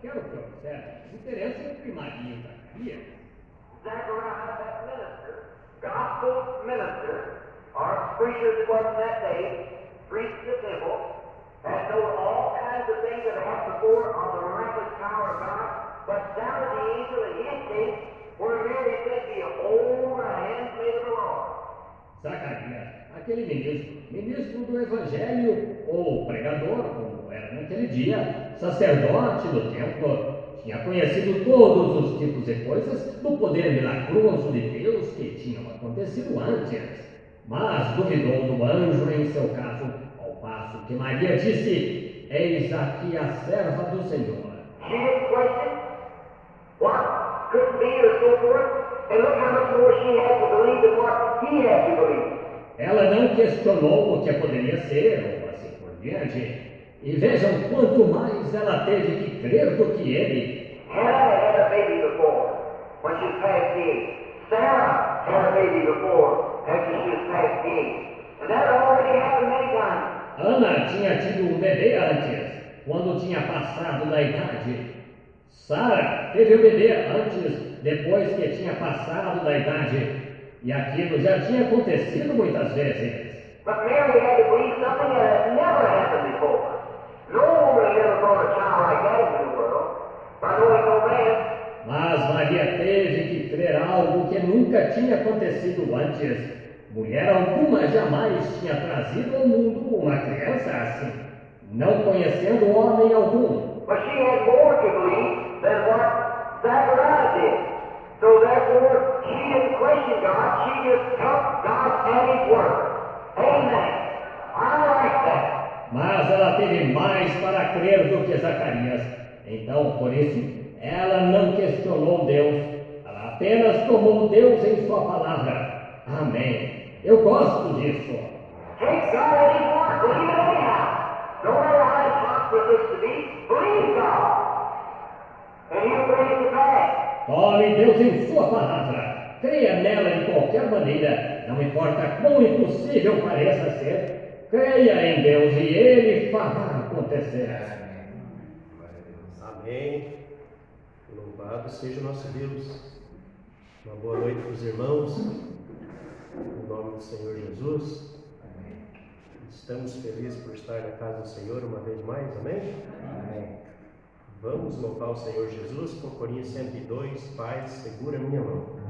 quero que observe a diferença entre Maria e Zacarias. Zachariah, that minister, gospel minister, or preachers was in that day, preached the temple, and know all kinds of things that happened before on the miraculous power of God, but down at the angel in his case, where Mary said, "Behold, the handmaid of the Lord." Zacarias, aquele ministro do Evangelho, ou pregador, como era naquele dia, sacerdote do templo, tinha conhecido todos os tipos de coisas do poder milagroso de Deus que tinham acontecido antes, mas duvidou do anjo em seu caso, ao passo que Maria disse: "Eis aqui a serva do Senhor." She didn't question what couldn't be or so forth, and look how much more she had to believe than what he had to believe. Ela não questionou o que poderia ser, ou assim por diante. E vejam quanto mais ela teve que crer do que ele. Hannah had a baby before when she was past the age. Sarah had a baby before after she was past the age. And that had already happened many times. Ana tinha tido um bebê antes, quando tinha passado da idade. Sara teve o bebê antes, depois que tinha passado da idade. E aquilo já tinha acontecido muitas vezes. But Mary had to believe something that had never happened before. No woman had ever brought a child like that into the world, by knowing no man. Mas Maria teve que crer algo que nunca tinha acontecido antes. Mulher alguma jamais tinha trazido ao mundo uma criança assim, não conhecendo homem algum. But she had more to believe than what Zachariah did. So therefore, she didn't question God, she just took God at His word. Amen. I like that. Mas ela teve mais para crer do que Zacarias. Então, por isso, ela não questionou Deus. Ela apenas tomou Deus em sua palavra. Amém. Eu gosto disso. Take God at His word. Believe it anyhow. No matter how impossible it looks to be, believe God. And He'll bring it to pass. Tome Deus em sua palavra. Creia nela de qualquer maneira. Não importa quão impossível pareça ser. Creia em Deus e Ele fará acontecer. Amém. Louvado seja o nosso Deus. Uma boa noite para os irmãos. Em nome do Senhor Jesus. Amém. Estamos felizes por estar na casa do Senhor uma vez mais. Amém? Amém. Vamos louvar o Senhor Jesus com Coríntios 102. Pai, segura a minha mão.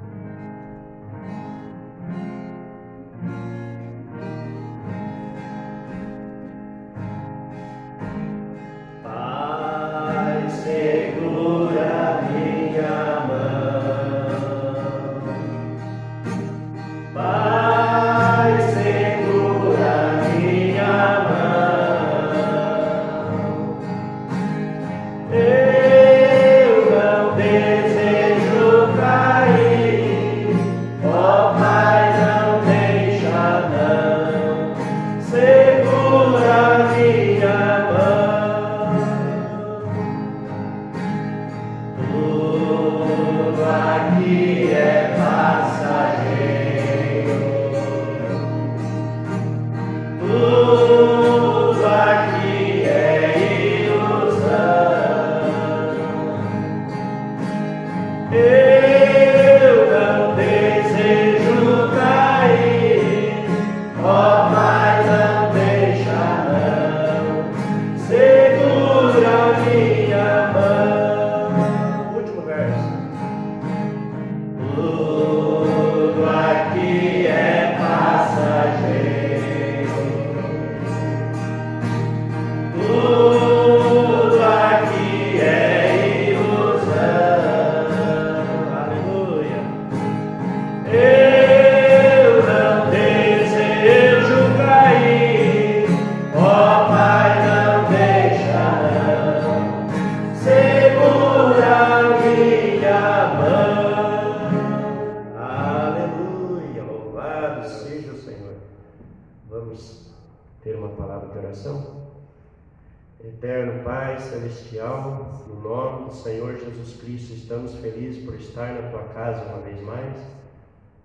Eterno Pai Celestial, no nome do Senhor Jesus Cristo, estamos felizes por estar na Tua casa uma vez mais.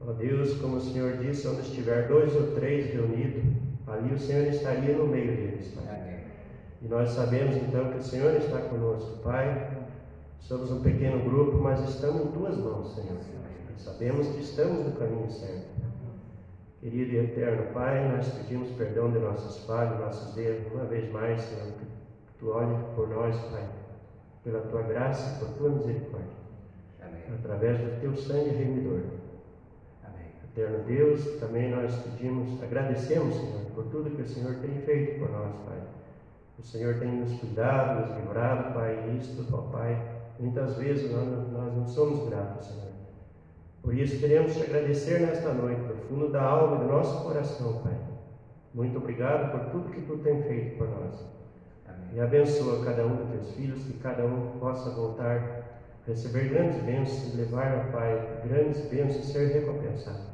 Ó Deus, como o Senhor disse, onde estiver 2 ou 3 reunidos, ali o Senhor estaria no meio deles, Pai. E nós sabemos então que o Senhor está conosco, Pai. Somos um pequeno grupo, mas estamos em Tuas mãos, Senhor. E sabemos que estamos no caminho certo. Querido e eterno Pai, nós pedimos perdão de nossas falhas, nossos erros, uma vez mais, Senhor, que Tu olhe por nós, Pai, pela Tua graça e por Tua misericórdia. Amém. Através do Teu sangue remidor. Amém. Eterno Deus, também nós agradecemos, Senhor, por tudo que o Senhor tem feito por nós, Pai. O Senhor tem nos cuidado, nos livrado, Pai, e isto, ó Pai, muitas vezes nós não somos gratos, Senhor. Por isso queremos te agradecer nesta noite, do fundo da alma e do nosso coração, Pai. Muito obrigado por tudo que Tu tem feito por nós. Amém. E abençoa cada um dos Teus filhos, que cada um possa voltar, receber grandes bênçãos e levar, Pai, grandes bênçãos e ser recompensado.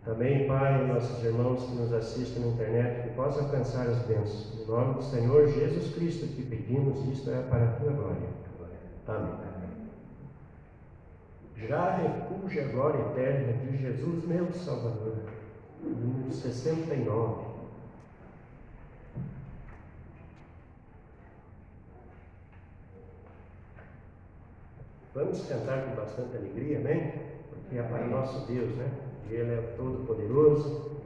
Também, Pai, nossos irmãos que nos assistem na internet, que possam alcançar as bênçãos. Em nome do Senhor Jesus Cristo que pedimos, isto é para a Tua glória. Amém. Já refugia a glória eterna de Jesus, meu Salvador. Número 69. Vamos cantar com bastante alegria, amém? Porque é para o nosso Deus, né? Ele é todo-poderoso,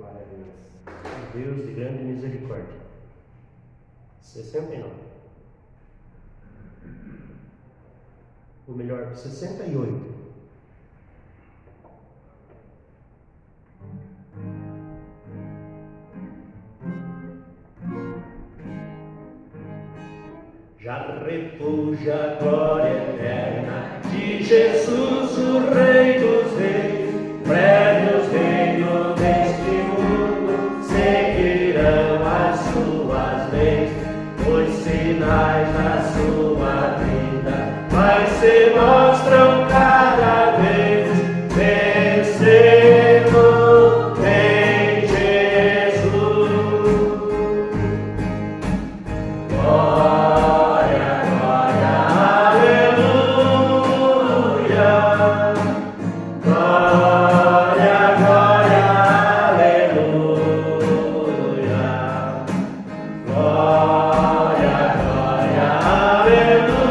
Deus de grande misericórdia. 69. Ou melhor, 68. Já refugia a glória eterna de Jesus, o Rei dos Reis. Prédios reinos deste mundo seguirão as suas leis. Os sinais da sua vida mas se mostram cada vez vencendo em Jesus. Glória, glória, aleluia. Glória, glória, aleluia. Glória, glória, aleluia.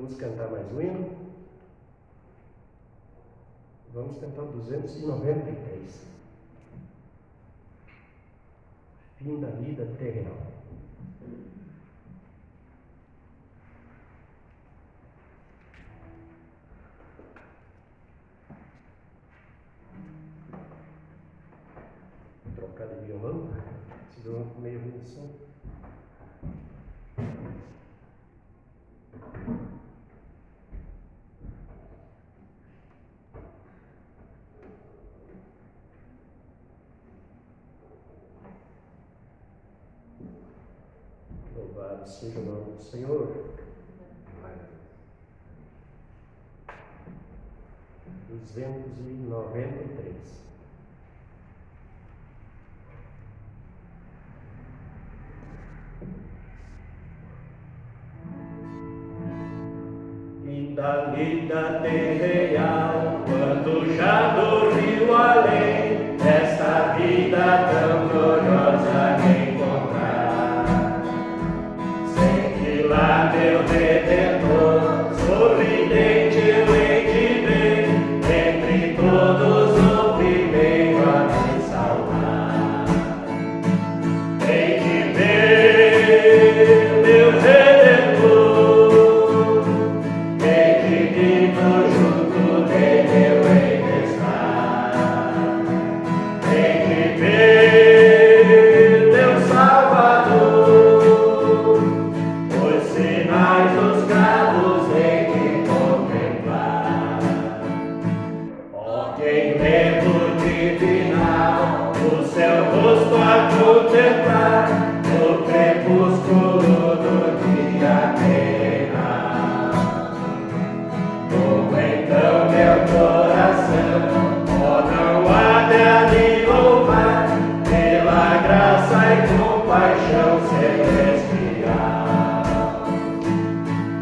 Vamos cantar mais um hino. Vamos cantar o 293. Fim da vida terrenal. Vou trocar de violão, esse violão ficou meio ruim de som. Louvado seja o nome do Senhor. 293. E da vida terrenal, quando já dormiu além, esta vida tão gloriosa encontrar. Sei que lá meu Redentor, sorridente eu hei de ver, entre todos o primeiro a me salvar. Hei de ver meu Redentor, hei de vivo junto dele eu hei de estar. Hei de ver meu Salvador, os sinais dos cravos hei de contemplar. Ó quem lembro divinal, o seu rosto a contemplar, no crepúsculo do dia terrenal. Como então meu coração, ó não há de ali louvar, pela graça e compaixão celestial.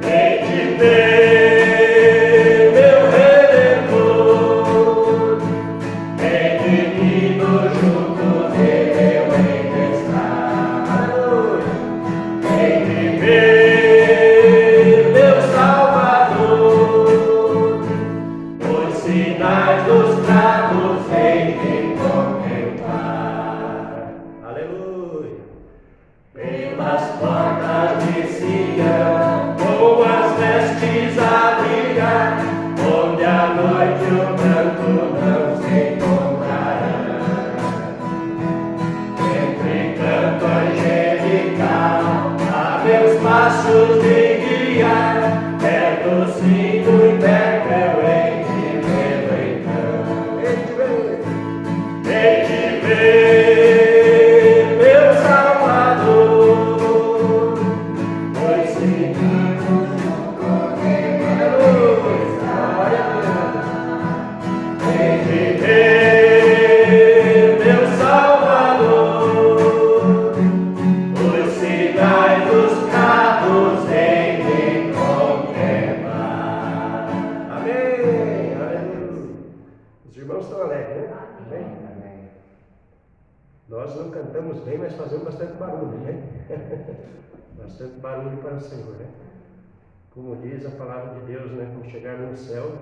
Hei de ver meu Redentor, hei de vivo junto dele eu hei de estar. Hei de ver meu Salvador, os sinais dos cravos hei de contemplar. Aleluia! Pelas portas de Sião, com as vestes a brilhar, onde à noite o branco não se encontrará. Entre canto angelical, a meus passos de guiar, perto sinto e perto eu hei de vê-lo então. Hei de ver meu Salvador, pois seguimos junto dele. Hei de ver meu Salvador, os sinais dos cravos hei de contemplar. Amém. Aleluia. Os irmãos estão alegres, né? Amém. Nós não cantamos bem, mas fazemos bastante barulho, né? Bastante barulho para o Senhor, né? Como diz a palavra de Deus, né? Quando chegar no céu,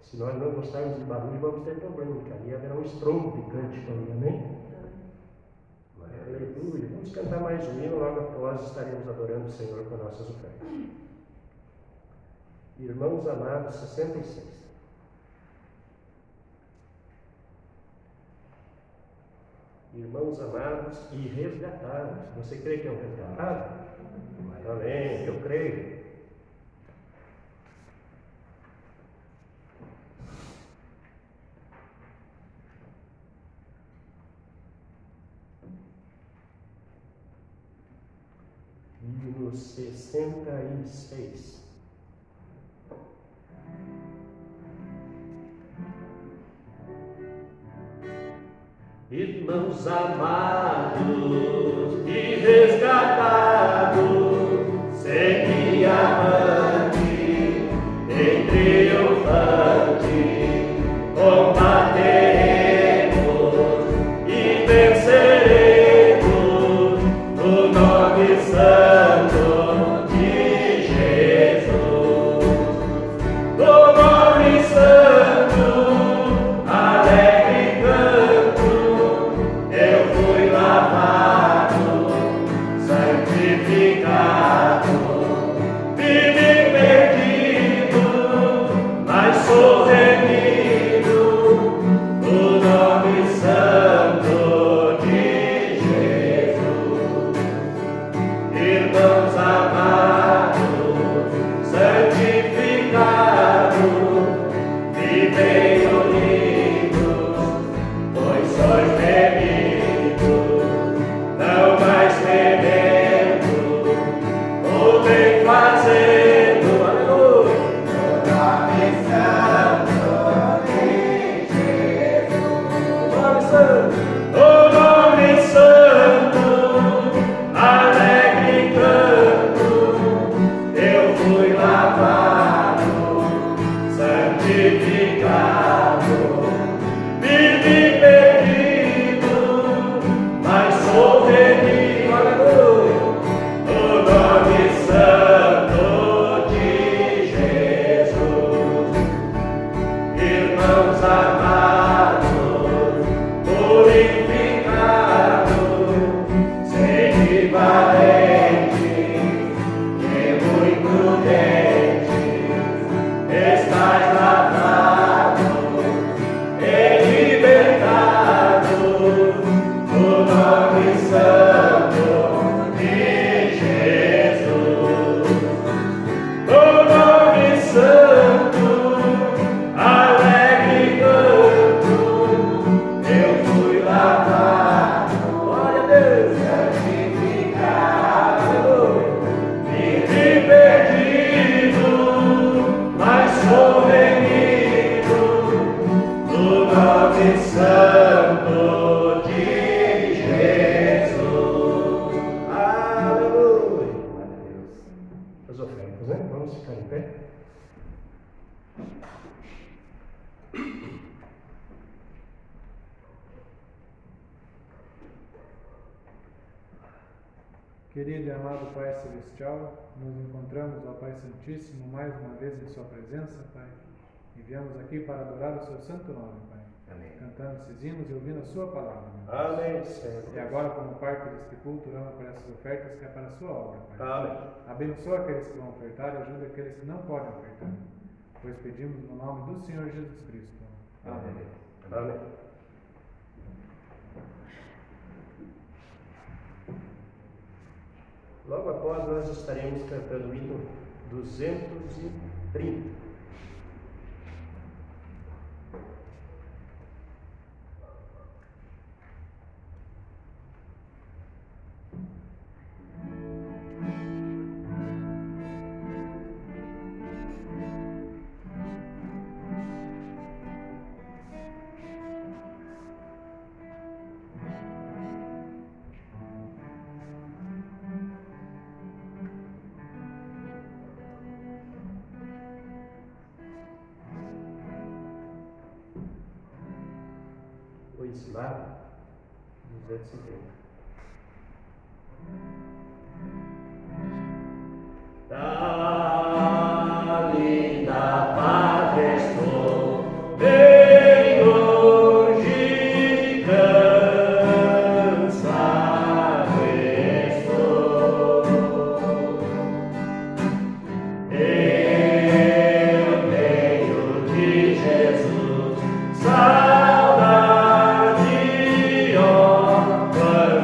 se nós não gostarmos de barulho, vamos ter problema, porque ali haverá um estrondo de cântico ali, amém? Aleluia. Vamos cantar mais um hino, logo após estaremos adorando o Senhor com nossas ofertas. Irmãos amados, 66. Irmãos amados e resgatados. Você crê que é um resgatado? Amém, eu creio. Hino 66. Irmãos amados e resgatados, segue avante, em triunfante, combateremos e venceremos no nome santo de Jesus. as ofertas, né? Vamos ficar em pé. Querido e amado Pai Celestial, nos encontramos, ó Pai Santíssimo, mais uma vez em Sua presença, Pai. E viemos aqui para adorar o Seu santo nome, Pai. Amém. Cantando esses hinos e ouvindo a Sua palavra, meu Deus. Amém, Senhor. E agora, como parte deste culto, oramos por essas ofertas que é para a Sua obra, Pai. Amém. Abençoa aqueles que vão ofertar e ajuda aqueles que não podem ofertar. Pois pedimos no nome do Senhor Jesus Cristo. Amém. Amém. Logo após nós estaremos cantando o hino 230. Pois lá, 230. Da linda pátria estou, bem longe cansado estou. Eu tenho de Jesus saudade, ó, quando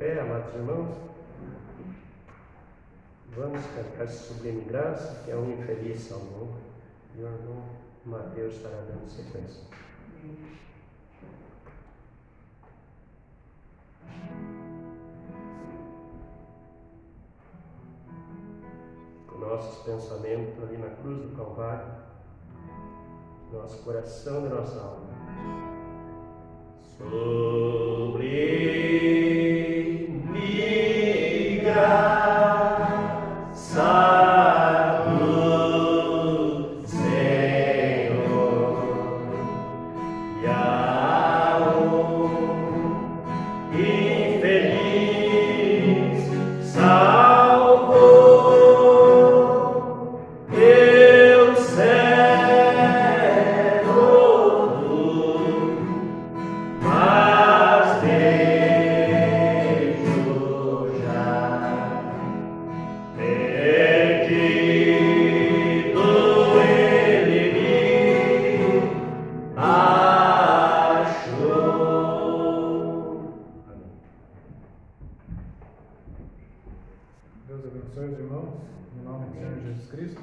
pé, amados irmãos. Vamos cantar Sublime Graça, que é um infeliz salmo. E o irmão Mateus estará dando sequência. Com nossos pensamentos ali na cruz do Calvário, nosso coração e nossa alma. Sublime graça do Senhor, e ao infeliz salvou, eu cego, mas vejo já, perdido ele me achou. Amém. Deus abençoe os irmãos, em nome do Senhor Jesus Cristo.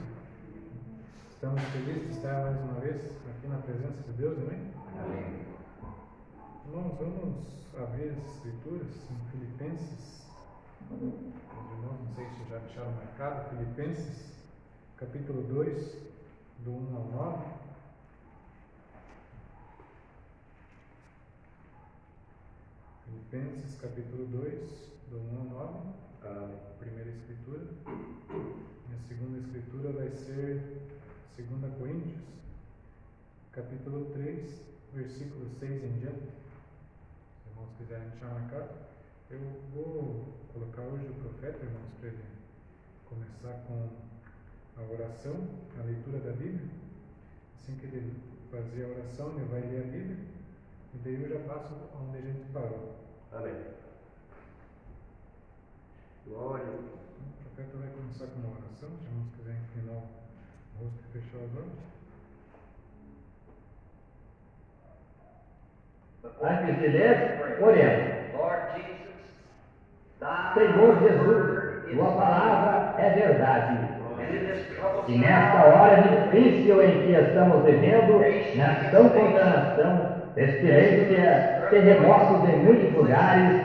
Estamos felizes de estar mais uma vez aqui na presença de Deus, amém? Amém. Irmãos, vamos abrir as escrituras em Filipenses. Os irmãos, não sei se já deixaram marcado, Filipenses, capítulo 2, do 1 ao 9. Filipenses, capítulo 2, do 1 ao 9. A primeira escritura. E a segunda escritura vai ser 2 Coríntios, capítulo 3, versículo 6 em diante. Se os irmãos quiserem deixar marcado, eu vou colocar hoje o profeta, irmãos, para ele começar com a oração, a leitura da Bíblia. Assim que ele fazer a oração, ele vai ler a Bíblia, e daí eu já passo onde a gente parou. Amém. Glória. O profeta vai começar com uma oração, se os irmãos quiserem inclinar o rosto e fechar os olhos. Antes de ler, oremos. Lord Jesus, thy Senhor Jesus, word is tua palavra é verdade. and in this troublesome E nesta hora difícil em que estamos vivendo, nação contra nação, pestilência, terremotos em muitos lugares,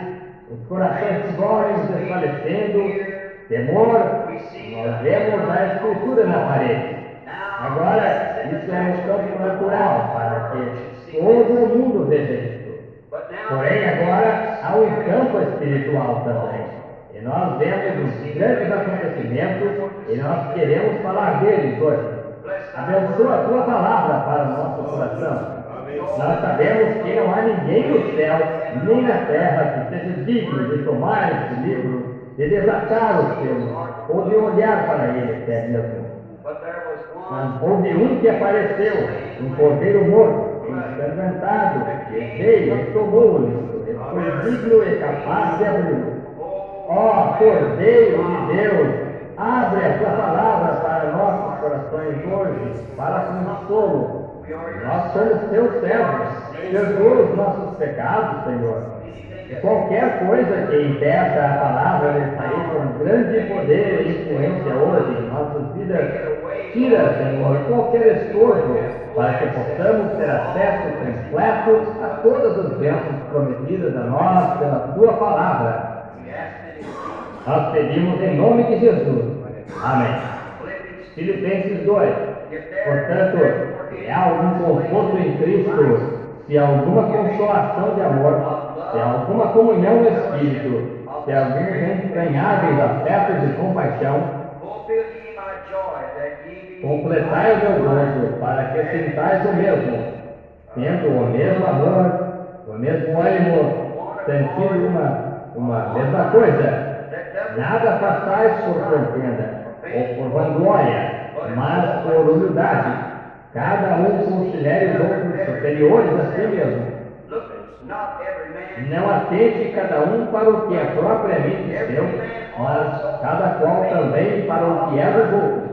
os corações dormem desfalecendo, temor, nós vemos a escritura na parede. Agora, isso é um campo natural para que todo mundo veja isso. Porém, agora há um campo espiritual também. E nós vemos os grandes acontecimentos e nós queremos falar deles hoje. Abençoa a tua palavra para o nosso coração. Nós sabemos que não há ninguém no céu, nem na terra, que seja digno de tomar este livro, de desatar o selo, ou de olhar para ele até mesmo. Mas houve um que apareceu, um cordeiro morto, ensanguentado, e veio e tomou o livro, e foi digno e capaz de abri-lo. Ó Cordeiro de Deus, abre a tua palavra para nossos corações hoje, para consolo. Nós somos teus servos, perdoa os nossos pecados, Senhor. E qualquer coisa que impeça a palavra de sair com grande poder e influência hoje em nossas vidas, tira, Senhor, qualquer estorvo, para que possamos ter acesso completo a todas as bênçãos prometidas a nós pela tua palavra. Nós pedimos em nome de Jesus. Amém. Filipenses 2. Portanto, se há algum conforto em Cristo, se há alguma consolação de amor, se há alguma comunhão no Espírito, se há alguns entranháveis afetos de compaixão, completai o meu gozo, para que sintais o mesmo, tendo o mesmo amor, o mesmo ânimo, sentindo uma mesma coisa. Nada façais por contenda ou por vanglória, mas por humildade. Cada um considere os outros superiores a si mesmo. Não atente cada um para o que é propriamente seu, mas cada qual também para o que é dos outros.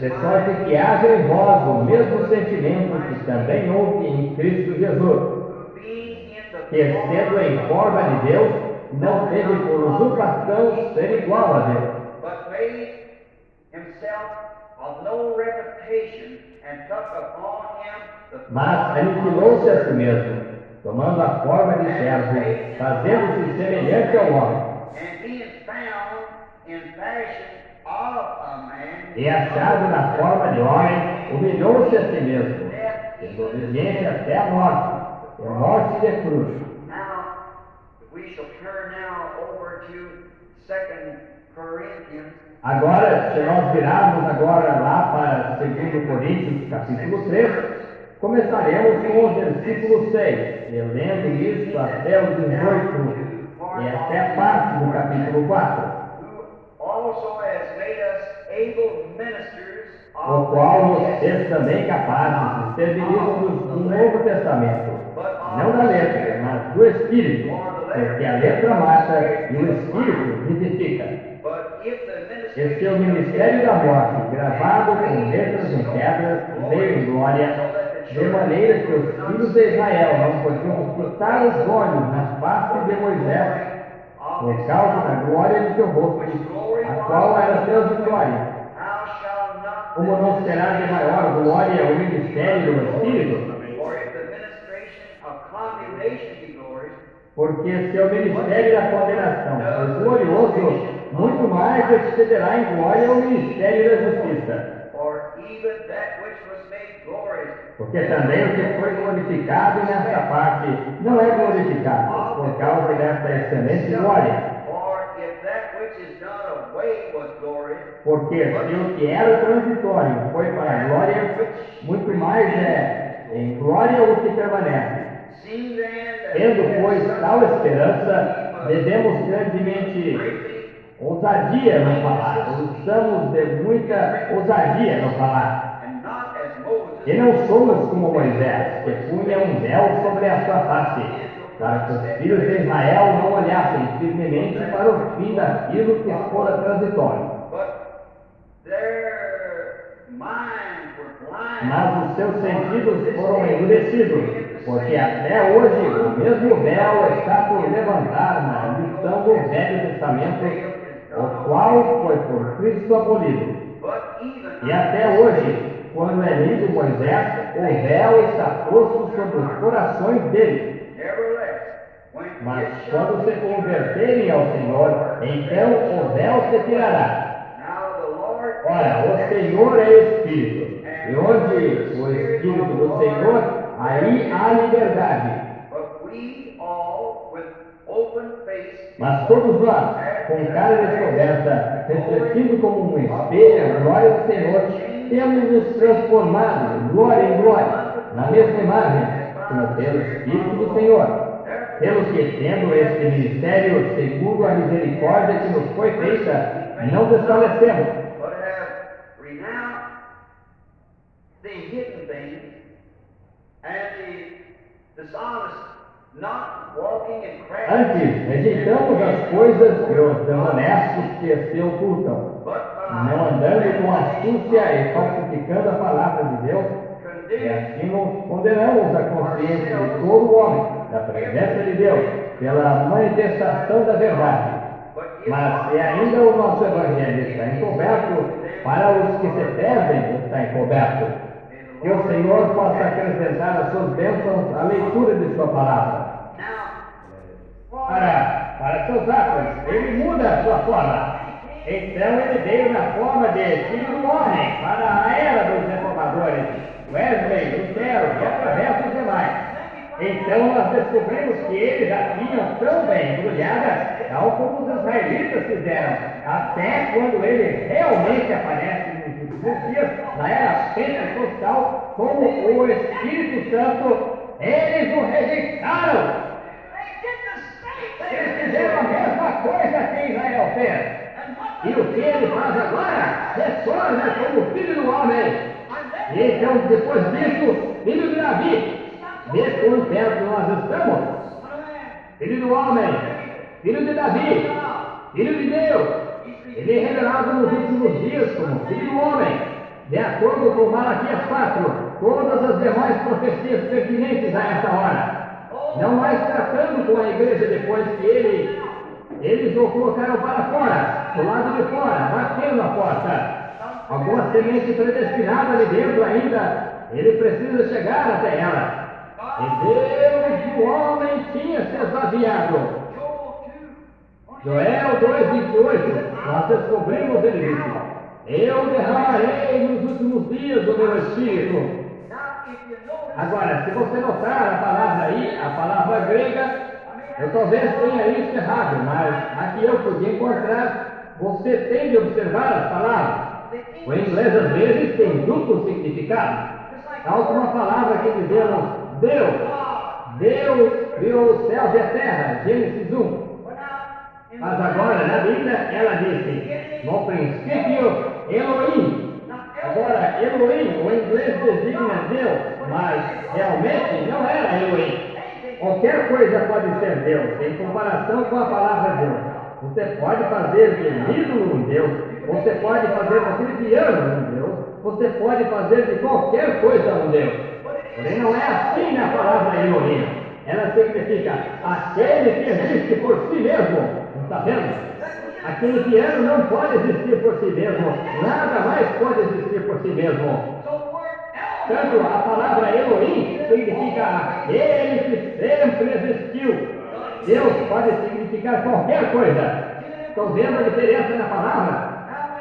De sorte que haja em vós o mesmo sentimento que também houve em Cristo Jesus, que, sendo em forma de Deus, não teve por usurpação ser igual a Deus, but made himself of no reputation, and took upon him the mas aniquilou-se a si mesmo, tomando a forma de servo, fazendo-se semelhante ao homem. and being found in fashion of a man, E achado na forma de homem, humilhou-se a si mesmo, sendo obediente até a morte de cruz. Now, we shall turn now over to 2 Corinthians, Agora, se nós virarmos agora lá para 2 Coríntios, capítulo 3, começaremos com o versículo 6, e lendo isso até o 18, e até a parte do capítulo 4, who also has made us able ministers o of qual nos fez também capazes de ser ministros do Novo Testamento, não da letra, mas do Espírito, porque a letra mata e o Espírito vivifica. But if the E seu ministério da morte, gravado com letras em pedras, veio em glória, de maneira que os filhos de Israel não podiam fitar os olhos na face de Moisés, por causa da glória de seu rosto, a qual era Deus de glória. how shall not Como não será de maior glória o ministério do Espírito? or if the ministration of condemnation be glorious, Porque seu ministério da condenação foi glorioso, muito mais excederá em glória o ministério da justiça. or even that which was made glorious, Porque também o que foi glorificado nesta parte não é glorificado por causa desta excelente glória. or if that which is done away was glorious, Porque se o que era transitório foi para a glória, muito mais é em glória o que permanece. seeing then that Tendo, pois, tal esperança, devemos grandemente ousadia no falar. Usamos de muita ousadia no falar. and not as Moses, E não somos como Moisés, que punha um véu sobre a sua face, para que os filhos de Israel não olhassem firmemente para o fim daquilo que fora transitório. but their minds were blind. Mas os seus sentidos foram endurecidos, porque até hoje o mesmo véu está por levantar na lição do Velho Testamento, o qual foi por Cristo abolido. But even E até hoje, quando é lido Moisés, o véu está posto sobre os corações deles. nevertheless, when Mas it shall quando se converterem ao Senhor, então o véu se tirará. now the Lord Ora, o Senhor é Espírito, e onde o Espírito do Senhor, aí há liberdade. but we all with open face Mas todos nós, com cara descoberta, refletindo como um espelho a glória do Senhor, temos nos transformado de glória em glória, na mesma imagem, como pelo Espírito do Senhor. Pelo que, tendo este ministério, segundo a misericórdia que nos foi feita, não desfalecemos, but have renounced the hidden things and the dishonest, not walking in crafty, antes rejeitamos as coisas e os desonestos que se ocultam, but não andando com astúcia e falsificando a palavra de Deus. E condemning assim nos condenamos a consciência de todo homem, da presença de Deus, pela manifestação da verdade. Mas se ainda o nosso Evangelho está encoberto, para os que se perdem está encoberto. Que o Senhor possa acrescentar as suas bênçãos à leitura de sua palavra. now Para seus atos, ele muda a sua forma. Então ele veio na forma de filho do homem, para a era dos reformadores, Wesley, Lutero e através dos demais. Então nós descobrimos que eles já tinham tão bem embrulhada, tal como os israelitas fizeram, até quando ele realmente aparece nos últimos dias, na era pentecostal, como o Espírito Santo, eles o rejeitaram. Eles fizeram a mesma coisa que Israel fez. E o que ele faz agora? Se torna como filho do homem. E então, depois disso, filho de Davi. Vê quão perto nós estamos. Filho do homem, filho de Davi, filho de Deus. Ele é revelado nos últimos dias como filho do homem. De acordo com Malaquias 4, todas as demais profecias pertinentes a esta hora. Não mais tratando com a igreja depois que ele Eles o colocaram para fora, do lado de fora, batendo a porta. Alguma semente predestinada ali dentro ainda, ele precisa chegar até ela. E Deus do homem tinha se esvaziado. Joel 2,28, nós descobrimos ele disse: eu derramarei nos últimos dias o meu espírito. Agora, se você notar a palavra aí, a palavra grega, eu talvez tenha isso errado, mas aqui eu podia encontrar, você tem de observar as palavras. O inglês às vezes tem duplo significado. Tal como a palavra que dizemos Deus criou os céus e a terra, Gênesis 1. Mas agora na Bíblia ela disse, no princípio, Elohim. Agora, Elohim, o inglês designa Deus, mas realmente não era Elohim. Qualquer coisa pode ser Deus, em comparação com a palavra Deus. Você pode fazer de ídolo um Deus, você pode fazer de cristiano um Deus, você pode fazer de qualquer coisa um Deus. Porém, não é assim na palavra Elohim. Ela significa aquele que existe por si mesmo. Está vendo? Aquele piano não pode existir por si mesmo. Nada mais pode existir por si mesmo. Tanto a palavra Elohim significa aquele que sempre existiu. Deus pode significar qualquer coisa. Estão vendo a diferença na palavra?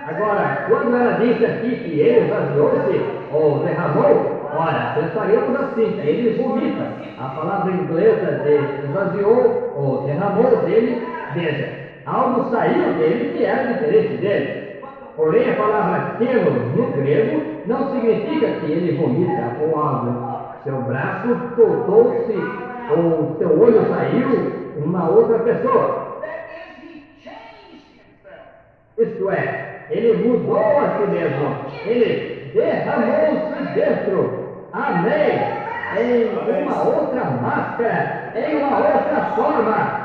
Agora, quando ela disse aqui que ele esvaziou-se ou derramou, ora, pensaríamos assim, que ele vomita. A palavra inglesa de esvaziou ou derramou dele, veja, algo saiu dele que era diferente dele. Porém, a palavra quenos no grego não significa que ele vomita ou algo. Seu braço soltou-se ou seu olho saiu em uma outra pessoa. Isto é, ele mudou a si mesmo. Ele derramou-se dentro. Amém. Em uma outra máscara, em uma outra forma.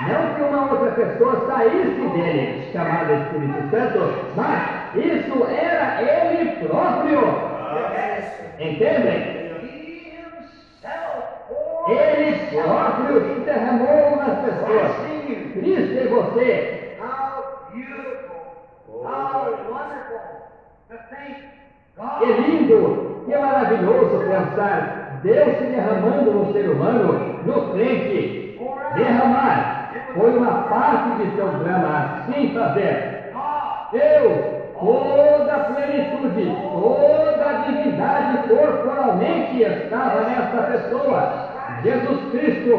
Não que uma outra pessoa saísse dele, chamada Espírito Santo, mas isso era ele próprio. Entendem? Ele próprio se derramou nas pessoas. Cristo em você. Que lindo, que maravilhoso pensar Deus se derramando no ser humano, no crente. Derramar foi uma parte de seu drama, assim fazer. Deus, toda a plenitude, toda a divindade corporalmente estava nesta pessoa. Jesus Cristo,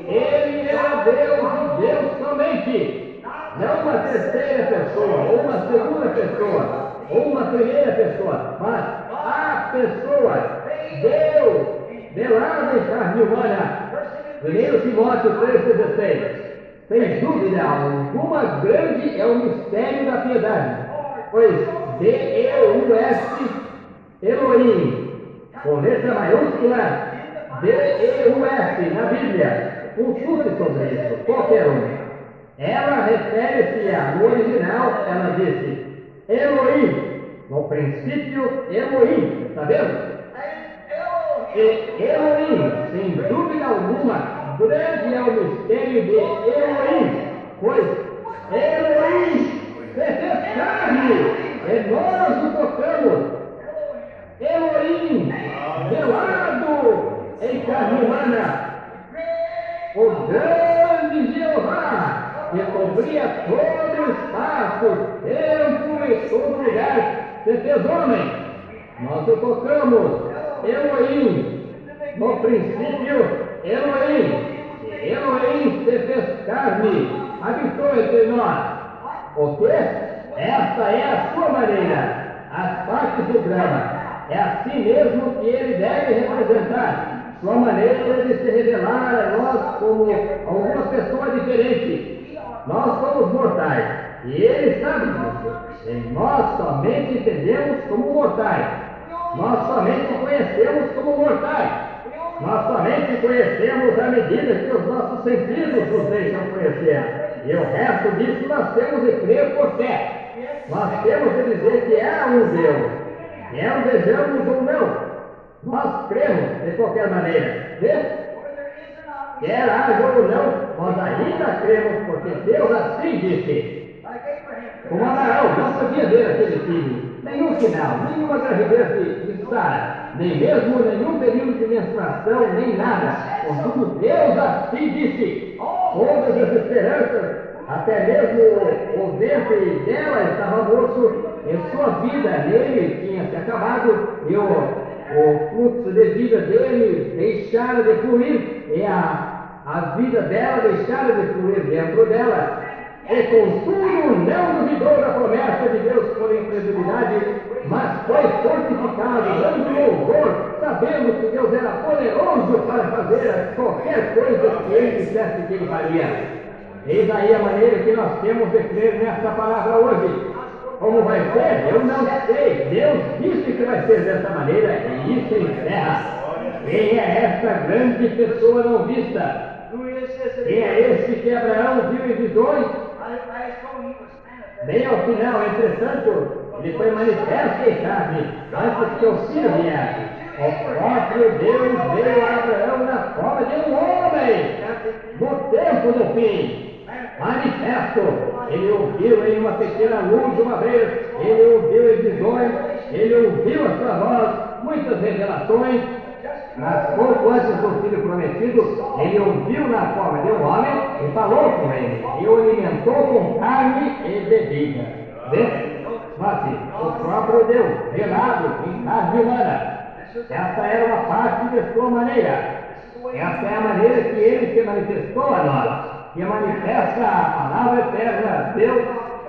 Ele era Deus e Deus somente. Não uma terceira pessoa, ou uma segunda pessoa, ou uma primeira pessoa, mas a pessoa, Deus, velado em carne humana. 1 Timóteo 3,16. Sem dúvida alguma, grande é o mistério da piedade, pois D-E-U-S, Elohim, com letra maiúscula, D-E-U-S, na Bíblia. Consulte sobre isso, qualquer um. Ela refere-se no original, ela disse Elohim, no princípio Elohim, está vendo? E Elohim, sem dúvida alguma, grande é o mistério de Elohim, pois Elohim se fez carne, e nós o tocamos. Elohim, velado em carne humana, o grande Jeová, que cobria todo o espaço, tempo e todo lugar, se fez homem. Nós o tocamos. Elohim, no princípio, Elohim. Elohim se fez carne, habitou entre nós. O que? Esta é a sua maneira, as partes do drama. É assim mesmo que ele deve representar. Sua maneira de se revelar a nós como alguma pessoa diferente. Nós somos mortais, e ele sabe disso. E nós somente entendemos como mortais. Nós somente conhecemos como mortais. Nós somente conhecemos à medida que os nossos sentidos nos deixam conhecer. E o resto disso nós temos de crer por fé. Nós temos de dizer que há um Deus. Quer o vejamos ou não. Nós cremos de qualquer maneira. Vê? quer haja ou não, nós ainda cremos, porque Deus assim disse. Como Abraão não podia ver aquele filho, nenhum sinal, nenhuma gravidez de Sara, nem mesmo nenhum período de menstruação, nem nada. Contudo, Deus assim disse. Todas as esperanças, até mesmo o ventre dela estava morto, e sua vida nele tinha se acabado, e o fluxo de vida dele deixara de fluir, e a vida dela deixara de fluir dentro dela. E contudo não duvidou da promessa de Deus por incredulidade, mas foi fortificado, dando louvor, sabendo que Deus era poderoso para fazer qualquer coisa que ele dissesse que ele faria. Eis aí a maneira que nós temos de crer nessa palavra hoje. Como vai ser? Eu não sei. Deus disse que vai ser dessa maneira, e isso encerra. Quem é essa grande pessoa não vista? Quem é esse que Abraão viu em visões? Bem ao final, entretanto, ele foi manifesto em carne, antes que o filho viesse. O próprio Deus veio a Abraão na forma de um homem, no tempo do fim. Manifesto, ele ouviu em uma pequena luz uma vez, ele ouviu em visões, ele ouviu a sua voz, muitas revelações, mas pouco antes do filho prometido, ele ouviu na forma de um homem e falou com ele, e o alimentou com carne e bebida. Mas o próprio Deus, velado em carne humana, essa era uma parte de sua maneira. Essa é a maneira que ele se manifestou a nós, que manifesta a palavra eterna, Deus,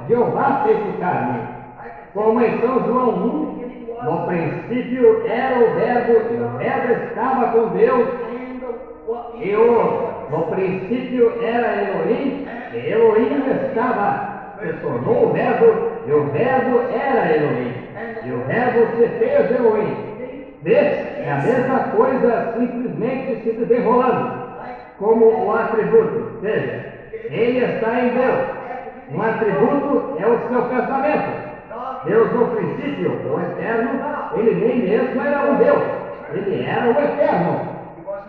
Jeová feito carne. Como em São João 1, no princípio era o Verbo, e o Verbo estava com Deus, e no princípio era Elohim, e Elohim se tornou o Verbo, e o Verbo era Elohim, e o Verbo se fez Elohim. É a mesma coisa simplesmente se desenrolando, como o atributo, seja, ele está em Deus. Um atributo é o seu pensamento. Deus no princípio, o eterno, ele nem mesmo era um Deus, ele era o eterno,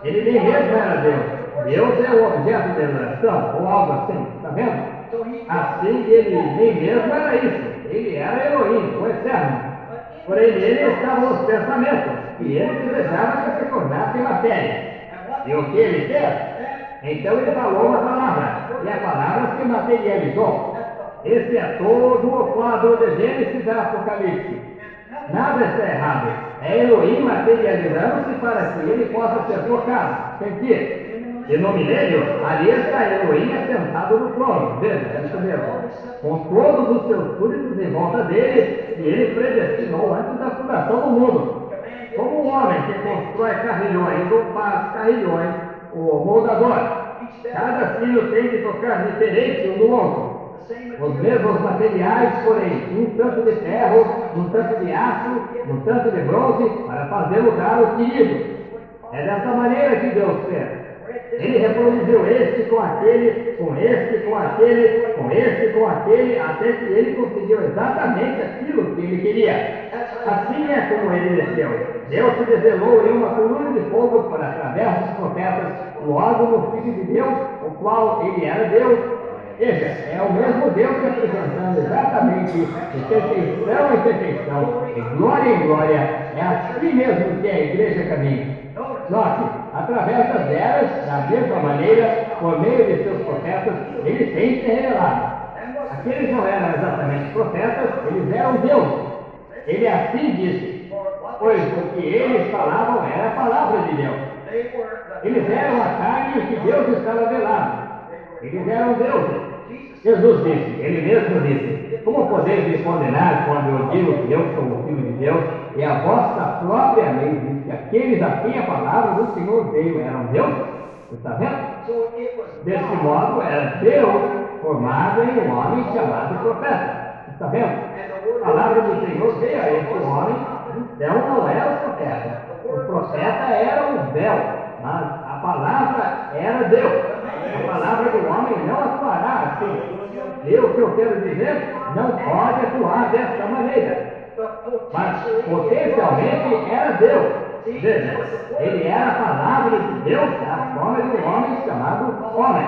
ele nem mesmo era Deus. Deus é o objeto de adoração, ou algo assim, está vendo? Assim ele nem mesmo era isso, ele era Elohim, o eterno. Porém nele estavam os pensamentos, e ele desejava que se tornassem matéria. E o que ele fez? Então ele falou uma palavra, e a palavra se materializou. Esse é todo o quadro de Gênesis e Apocalipse. Nada está errado. É Elohim materializando-se para que ele possa ser tocado, sentir. E no milênio, ali está Elohim assentado no trono. Veja, é isso mesmo. Com todos os seus súditos em volta dele, e ele predestinou antes da fundação do mundo. Como um homem que constrói carrilhões ou faz carrilhões, o moldador. Cada filho tem que tocar diferente um do outro. Os mesmos materiais, porém, um tanto de ferro, um tanto de aço, um tanto de bronze, para fazer lugar o querido. É dessa maneira que Deus fez. Ele reproduziu este com aquele, com este com aquele, com este com aquele, até que ele conseguiu exatamente aquilo que ele queria. Assim é como ele desceu. Deus se revelou em uma coluna de fogo por através dos profetas, logo no Filho de Deus, o qual ele era Deus. Veja, é o mesmo Deus representando exatamente de perfeição em perfeição, de glória em glória. É assim mesmo que a igreja caminha. Note, através das eras, da mesma maneira, por meio de seus profetas, ele tem se revelado. Aqueles não eram exatamente profetas, eles eram Deus. Ele assim disse, pois o que eles falavam era a palavra de Deus. Eles eram a carne que Deus estava velado. Eles eram deuses. Jesus disse, ele mesmo disse, como podeis me condenar quando eu digo que eu sou o Filho de Deus, e a vossa própria lei diz que aqueles a quem a palavra do Senhor veio eram Deus? Você está vendo? Desse modo, era Deus formado em um homem chamado profeta. Você está vendo? A palavra do Senhor veio a esse homem, então não era o profeta. O profeta era o véu, mas a palavra era Deus. A palavra do homem não atuará assim. E o que eu quero dizer, não pode atuar dessa maneira. Mas potencialmente era Deus. Veja, ele era a palavra de Deus, a forma de um homem chamado homem.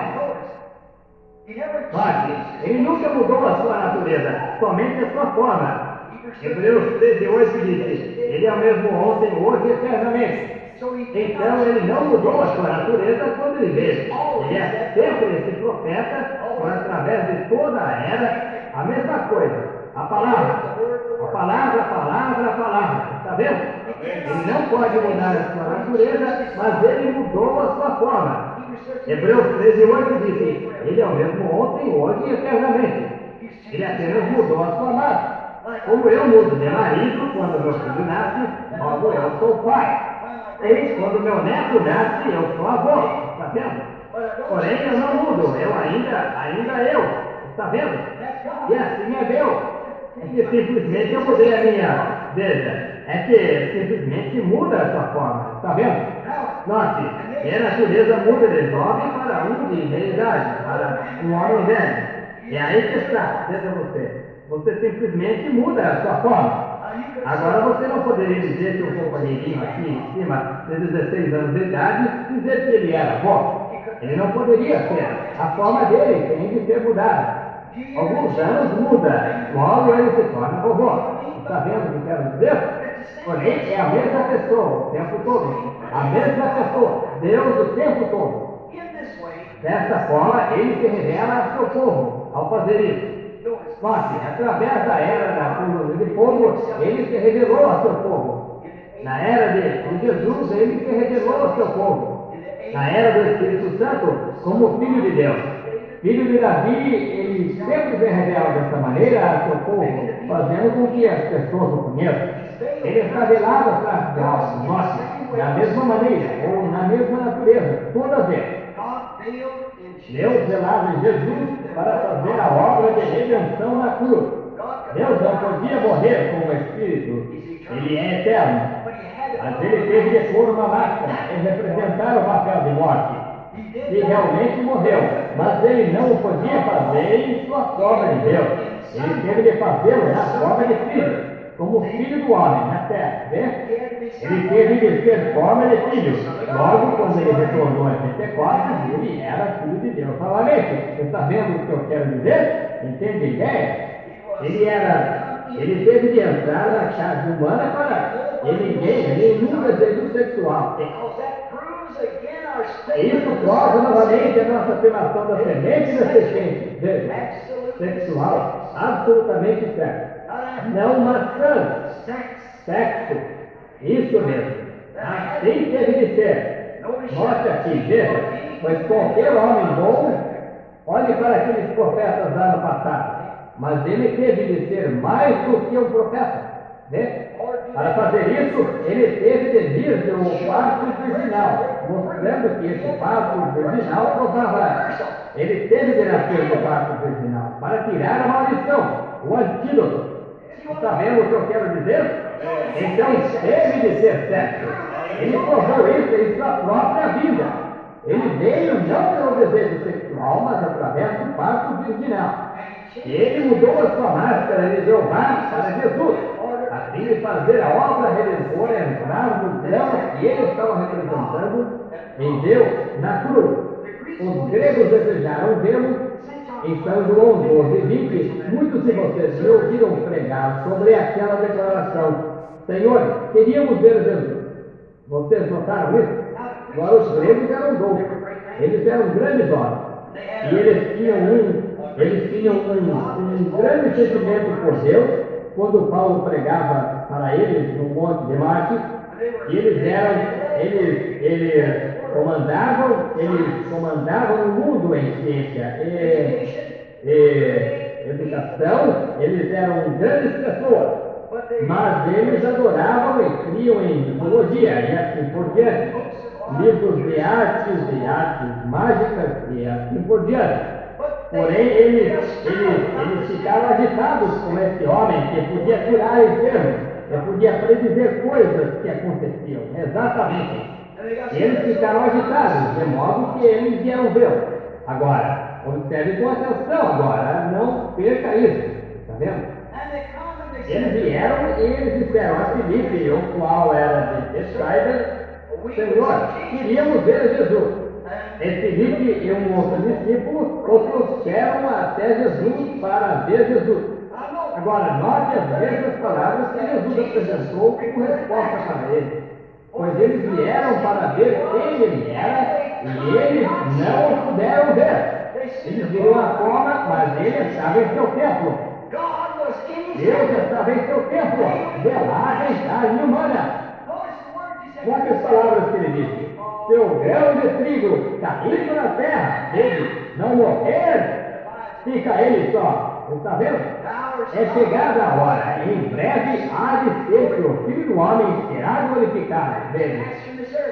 Note, ele nunca mudou a sua natureza, somente a sua forma. Hebreus 13:8 diz: ele é o mesmo ontem, hoje e eternamente. Então ele não mudou a sua natureza quando ele veio. Ele é sempre esse profeta, por através de toda a era, a mesma coisa. A palavra. Está vendo? Ele não pode mudar a sua natureza, mas ele mudou a sua forma. Hebreus 13:8 diz: ele é o mesmo ontem, hoje e eternamente. Ele apenas mudou a sua marca. Como eu mudo de marido quando meu filho nasce, logo eu sou pai. E quando meu neto nasce, eu sou avô. Está vendo? Porém, eu não mudo. Eu ainda eu. Está vendo? E assim é Deus. É que simplesmente eu mudei a minha. Veja, é que simplesmente muda a sua forma. Está vendo? Note, a natureza muda de jovem para um de meia idade, para um homem velho. É aí que está, veja você. Você simplesmente muda a sua forma. Agora você não poderia dizer que o companheirinho aqui em cima, de 16 anos de idade, dizer que ele era avó. Ele não poderia ser. A forma dele tem de ser mudada. Alguns anos muda, logo ele se torna vovó. Está vendo o que quero dizer? Porém, é a mesma pessoa o tempo todo. A mesma pessoa, Deus o tempo todo. Dessa forma, ele se revela ao seu povo ao fazer isso. Note, através da era da curva de fogo, ele se revelou ao seu povo. Na era de Jesus, ele se revelou ao seu povo. Na era do Espírito Santo, como Filho de Deus. Filho de Davi, ele sempre se revela dessa maneira ao seu povo, fazendo com que as pessoas o conheçam. Ele está velado atrás de algo, note, da mesma maneira, ou na mesma natureza, toda vez. Deus velava em Jesus para fazer a obra de redenção na cruz. Deus não podia morrer com o Espírito, ele é eterno. Mas ele teve de pôr uma máscara e representar o papel de morte. E realmente morreu, mas ele não o podia fazer em sua forma de Deus. Ele teve de fazê-lo na forma de filho, como filho do homem na terra. Vê? Ele teve de ter forma de filho. Logo, quando ele retornou a Pentecostes, ele era filho de Deus novamente. Você está vendo o que eu quero dizer? Entende a ideia? Ele teve de entrar na carne humana para nenhum desejo sexual. Isso prova novamente a nossa afirmação da semente da serpente. Veja, sexual, absolutamente certo. Não maçã, sexo. Isso mesmo. Assim teve de ser. Note aqui, veja, pois qualquer homem bom, olhe para aqueles profetas lá no passado, mas ele teve de ser mais do que um profeta. Vê? Para fazer isso, ele teve de vir do parto virginal, mostrando que esse parto virginal provava. Ele teve de nascer do parto virginal para tirar a maldição, o antídoto. Está vendo o que eu quero dizer? Então teve de ser certo. Ele provou isso em sua própria vida. Ele veio não pelo desejo sexual, mas através do parto virginal. Ele mudou a sua máscara de Jeová para Jesus, a fim de fazer a obra redentora entrar no drama que ele estava representando em Deus na cruz. Os gregos desejaram vê-lo. Em São João 12:20, muitos de vocês me ouviram pregar sobre aquela declaração: Senhor, queríamos ver Jesus. Vocês notaram isso? Agora os gregos eram loucos. Eles eram grandes homens. E eles tinham um grande sentimento por Deus. Quando Paulo pregava para eles no Monte de Marte, eles comandavam o mundo em ciência e educação. Eles eram grandes pessoas, mas eles adoravam e criam em mitologia e assim por diante, livros de artes mágicas e assim por diante. Porém, eles ficaram agitados com esse homem que podia curar enfermos, que podia predizer coisas que aconteciam. Exatamente. Eles ficaram agitados, de modo que eles vieram vê-lo. Agora, observe com atenção agora, não perca isso. Está vendo? Eles vieram e eles disseram a Filipe, o qual era de Betsaida, Senhor, queríamos ver Jesus. E Filipe e um outro discípulo o trouxeram até Jesus para ver Jesus. Agora, note as mesmas palavras que Jesus apresentou como resposta para eles. Pois eles vieram para ver quem ele era e eles não o puderam ver. Eles viram a forma, mas ele estava em seu templo. Deus estava em seu templo, velado em carne humana. Note as palavras que ele disse. Seu grão de trigo caído na terra, ele não morrer, fica ele só. Está vendo? É chegada a hora, em breve há de ser que o Filho do Homem será glorificado dele.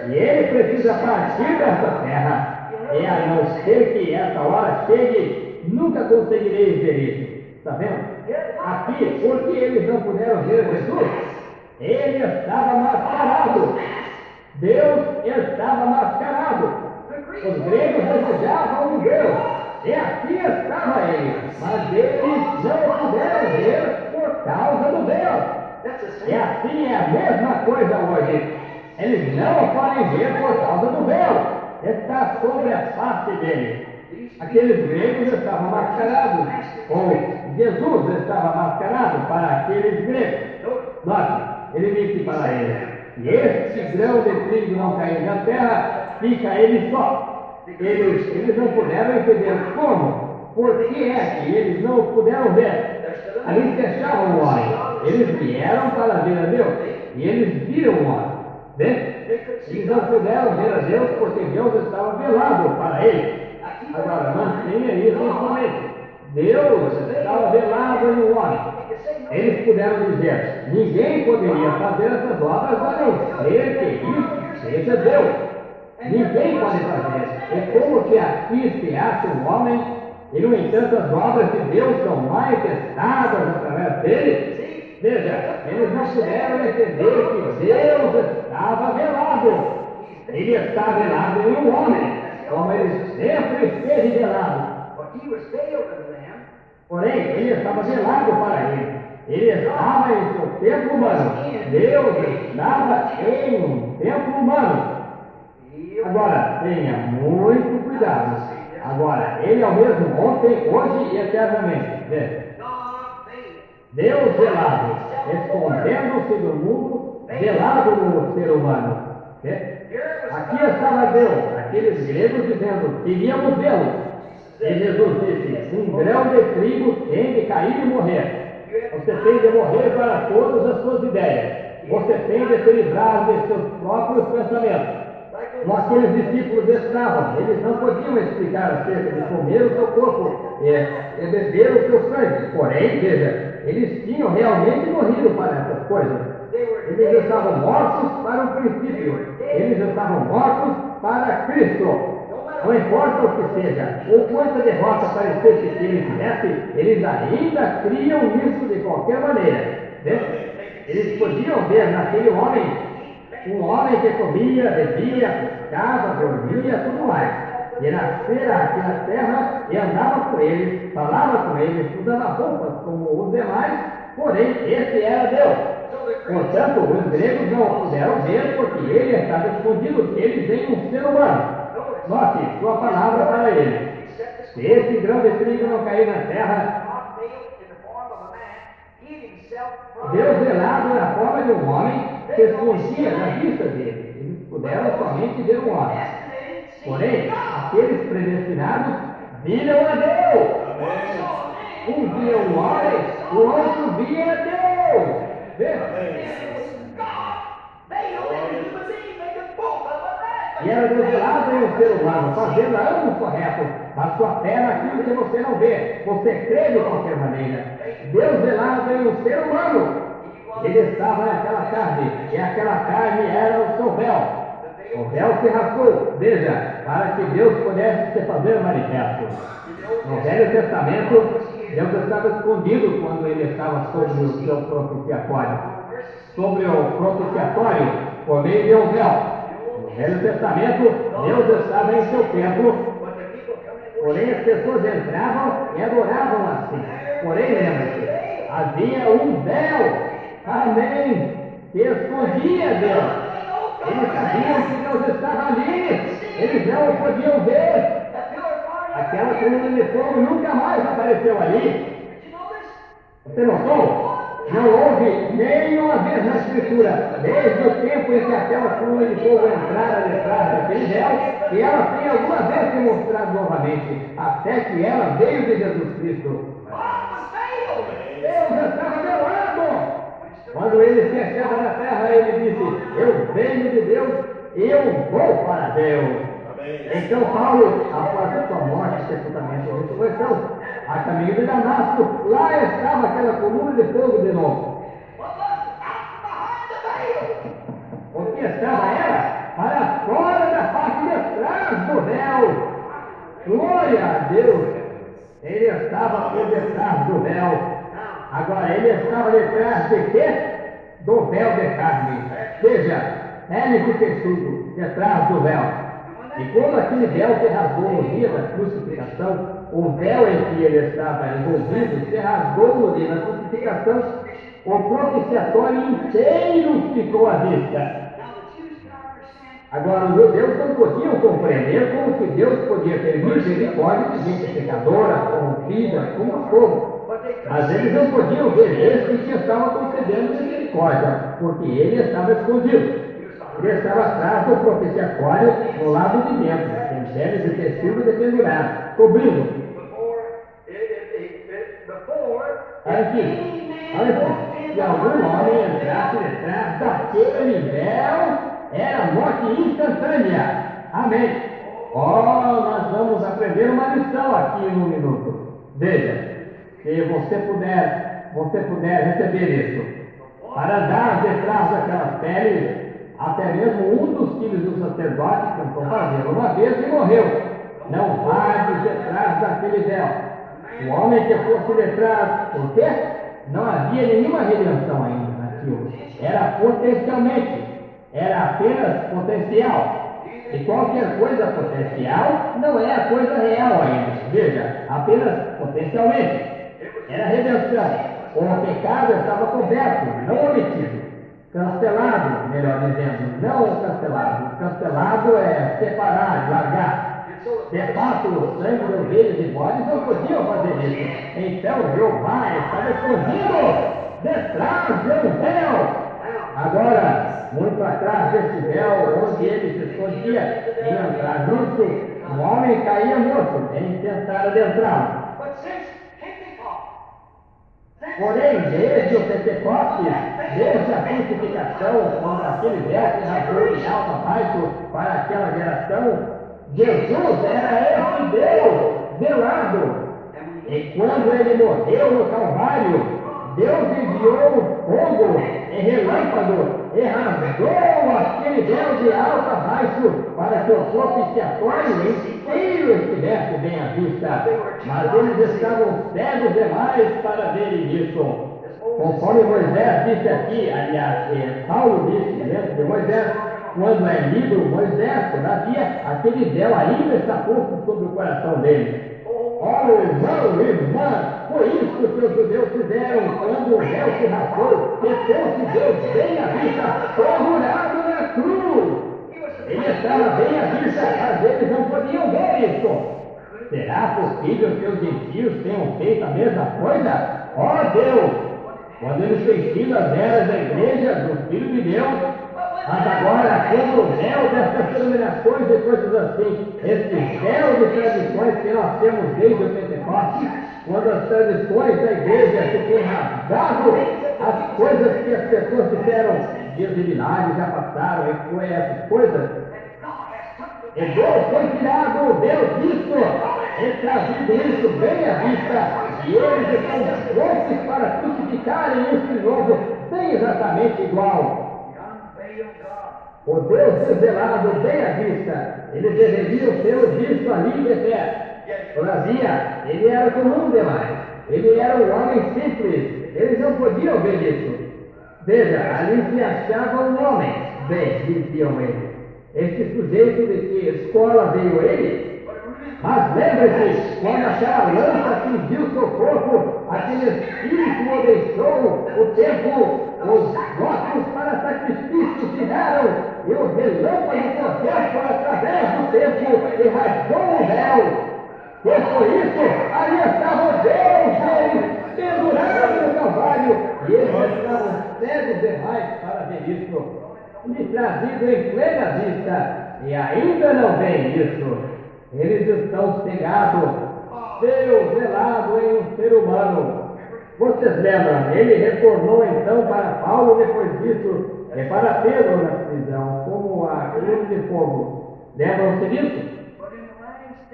E ele precisa partir dessa terra. E a não ser que essa hora chegue, nunca conseguireis ver isso. Está vendo? Aqui, porque eles não puderam ver Jesus, ele estava mascarado. Deus estava mascarado. Os gregos desejavam um Deus. E aqui estava ele. Mas eles não puderam ver por causa do Deus. E assim é a mesma coisa hoje. Eles não podem ver por causa do véu. Está sobre a face dele. Aqueles gregos estavam mascarados. Ou Jesus estava mascarado para aqueles gregos. Note, ele disse para eles: e este grão de trigo não cair na terra, fica ele só. Eles não puderam entender como. Por que é que eles não puderam ver? Ali fechavam o olho. Eles vieram para ver a Deus. E eles viram o olho. Eles não puderam ver a Deus porque Deus estava velado para eles. Agora, mantenha isso em mente. Deus estava velado em um homem. Eles puderam dizer: ninguém poderia fazer essas obras a não ser que isso seja Deus. Ninguém pode fazer. E como que aqui se acha um homem, e no entanto as obras de Deus são manifestadas através dele? Veja, eles não puderam entender que Deus estava velado. Ele está velado em um homem, como ele sempre esteve velado. Porém, ele estava velado para ele. Ele estava em seu tempo humano. Deus estava em um tempo humano. Agora, tenha muito cuidado. Agora, ele é o mesmo ontem, hoje e eternamente. Deus velado, escondendo-se do mundo, velado no ser humano. Aqui estava Deus, aqueles gregos dizendo: queríamos vê-lo. E Jesus disse: um grão de trigo tem de cair e morrer. Você tem de morrer para todas as suas ideias. Você tem de se livrar de seus próprios pensamentos. Como aqueles discípulos estavam, eles não podiam explicar acerca de comer o seu corpo e beber o seu sangue. Porém, veja, eles tinham realmente morrido para essas coisas. Eles estavam mortos para o princípio. Eles estavam mortos para Cristo. Não importa o que seja, ou quanta derrota parecesse que ele tivesse, eles ainda criam nisso de qualquer maneira. Eles podiam ver naquele homem um homem que comia, bebia, pescava, dormia, tudo mais. E nascera aqui na terra e andava com eles, falava com eles, usava roupas como os demais, porém esse era Deus. Portanto, os gregos não o puderam ver porque ele estava escondido deles em um ser humano. Note sua palavra para ele. Se esse grão de trigo não cair na terra, Deus velado na forma de um homem se escondia na vista dele. Eles puderam somente ver um homem. Porém, aqueles predestinados viram a Deus. Um via um homem, o outro via Deus. E era revelado em um ser humano, fazendo ambos corretos, mas sua fé naquilo que você não vê. Você crê de qualquer maneira. Deus velado em um ser humano. Ele estava naquela carne, e aquela carne era o seu véu. O véu se rasgou, veja, para que Deus pudesse se fazer manifesto. No Velho Testamento, Deus estava escondido quando ele estava sobre o seu propiciatório. Sobre o propiciatório, por meio de um véu. No Velho Testamento, Deus estava em seu templo, porém as pessoas entravam e adoravam assim. Porém, lembre-se, Havia um véu, amém, que escondia Deus. Eles sabiam que Deus estava ali, eles não o podiam ver. Aquela coluna de fogo nunca mais apareceu ali. Você notou? Não houve nenhuma vez na Escritura, desde o tempo em que aquela coluna de fogo entrara detrás daquele véu, que ela tenha alguma vez se mostrado novamente, até que ela veio de Jesus Cristo. Deus estava velado. Quando ele se achava na terra, ele disse: eu venho de Deus, eu vou para Deus. Então Paulo, após a sua morte, sepultamento e ressurreição, a caminho de Damasco, lá estava aquela coluna de fogo de novo. O que estava era para fora da parte de trás do véu. Glória a Deus! Ele estava por detrás do véu. Agora, ele estava detrás de quê? Do véu de carne. Veja, pele de texugo, detrás do véu. E quando aquele véu se rasgou no dia da crucificação, o véu em que ele estava envolvido se rasgou no dia da crucificação, o propiciatório inteiro ficou à vista. Agora, os judeus não podiam compreender como que Deus podia ter misericórdia de gente pecadora, corrompida, como fogo. Mas eles não podiam ver esse que estava concedendo misericórdia, porque ele estava escondido. Ele estava atrás do propiciatório, do lado de dentro, com séries de tecido dependurado, cobrindo. Antes que algum homem entrasse detrás daquele véu, era morte instantânea. Amém. Nós vamos aprender uma lição aqui em um minuto. Veja, se você puder receber isso, para andar detrás daquelas peles. Até mesmo um dos filhos do sacerdote tentou fazê-lo uma vez e morreu. Não vá detrás daquele véu. O homem que fosse detrás, por quê? Não havia nenhuma redenção ainda naquilo. Era potencialmente. Era apenas potencial. E qualquer coisa potencial não é a coisa real ainda. Veja, apenas potencialmente. Era redenção. O pecado estava coberto, não omitido. Cancelado, melhor dizendo, não cancelado. Cancelado é separar, largar. De fato, o sangue de ovelhas e bodes não podiam fazer isso. Então Jeová estava escondido detrás de um véu. Agora, muito atrás desse véu, onde ele se escondia, em entrar nisso, um homem caía morto em tentar adentrá-lo. Porém, desde o Pentecostes, desde a crucificação, quando aquele véu se rasgou de alto a baixo para aquela geração, Jesus era esse Deus velado. E quando ele morreu no Calvário, Deus enviou fogo e relâmpago e rasgou aquele véu de alto a baixo para que o propiciatório inteiro estivesse bem à vista. Mas eles estavam cegos demais para verem isso. Conforme Moisés disse aqui, aliás, Paulo disse dentro de Moisés, quando é lido Moisés, todavia, aquele véu ainda está posto sobre o coração dele. Irmão, irmã, foi isso que os judeus fizeram quando o véu se rasgou, depois Deus bem à vista, pendurado na cruz. Ele estava bem à vista, mas eles não podiam ver isso. Será possível que os gentios tenham feito a mesma coisa? Deus! Quando eles têm sido as eras da igreja, do Filho de Deus, mas agora, quando o véu dessas denominações e coisas assim, esse véu de tradições que nós temos desde o Pentecostes, quando as tradições da igreja se têm rasgado, as coisas que as pessoas fizeram, dias de milagres já passaram, e foi essas coisas, e Deus foi tirado, Deus disso, e trazido isso bem à vista, e eles estão prontos para crucificarem este novo, bem exatamente igual. O Deus revelado bem à vista, eles deveriam ter visto ali de pé. Todavia, ele era comum demais, ele era um homem simples, eles não podiam ver isso. Veja, ali se achava um homem, bem, diziam eles. Esse sujeito de que escola veio ele? Mas lembre-se, quando aquela lança atingiu seu corpo, aquele espírito o deixou, o tempo, os votos para sacrifícios vieram, e o relâmpago profético através do tempo e rasgou o véu. E por isso, ali estava Deus, eles pendurados no Calvário, e eles estavam cegos demais para ver isso, e trazido em plena vista, e ainda não veem isso. Eles estão cegados, Deus velado em um ser humano. Vocês lembram? Ele retornou então para Paulo depois disso, e para Pedro na prisão, como a cruz de fogo. Lembram-se disso?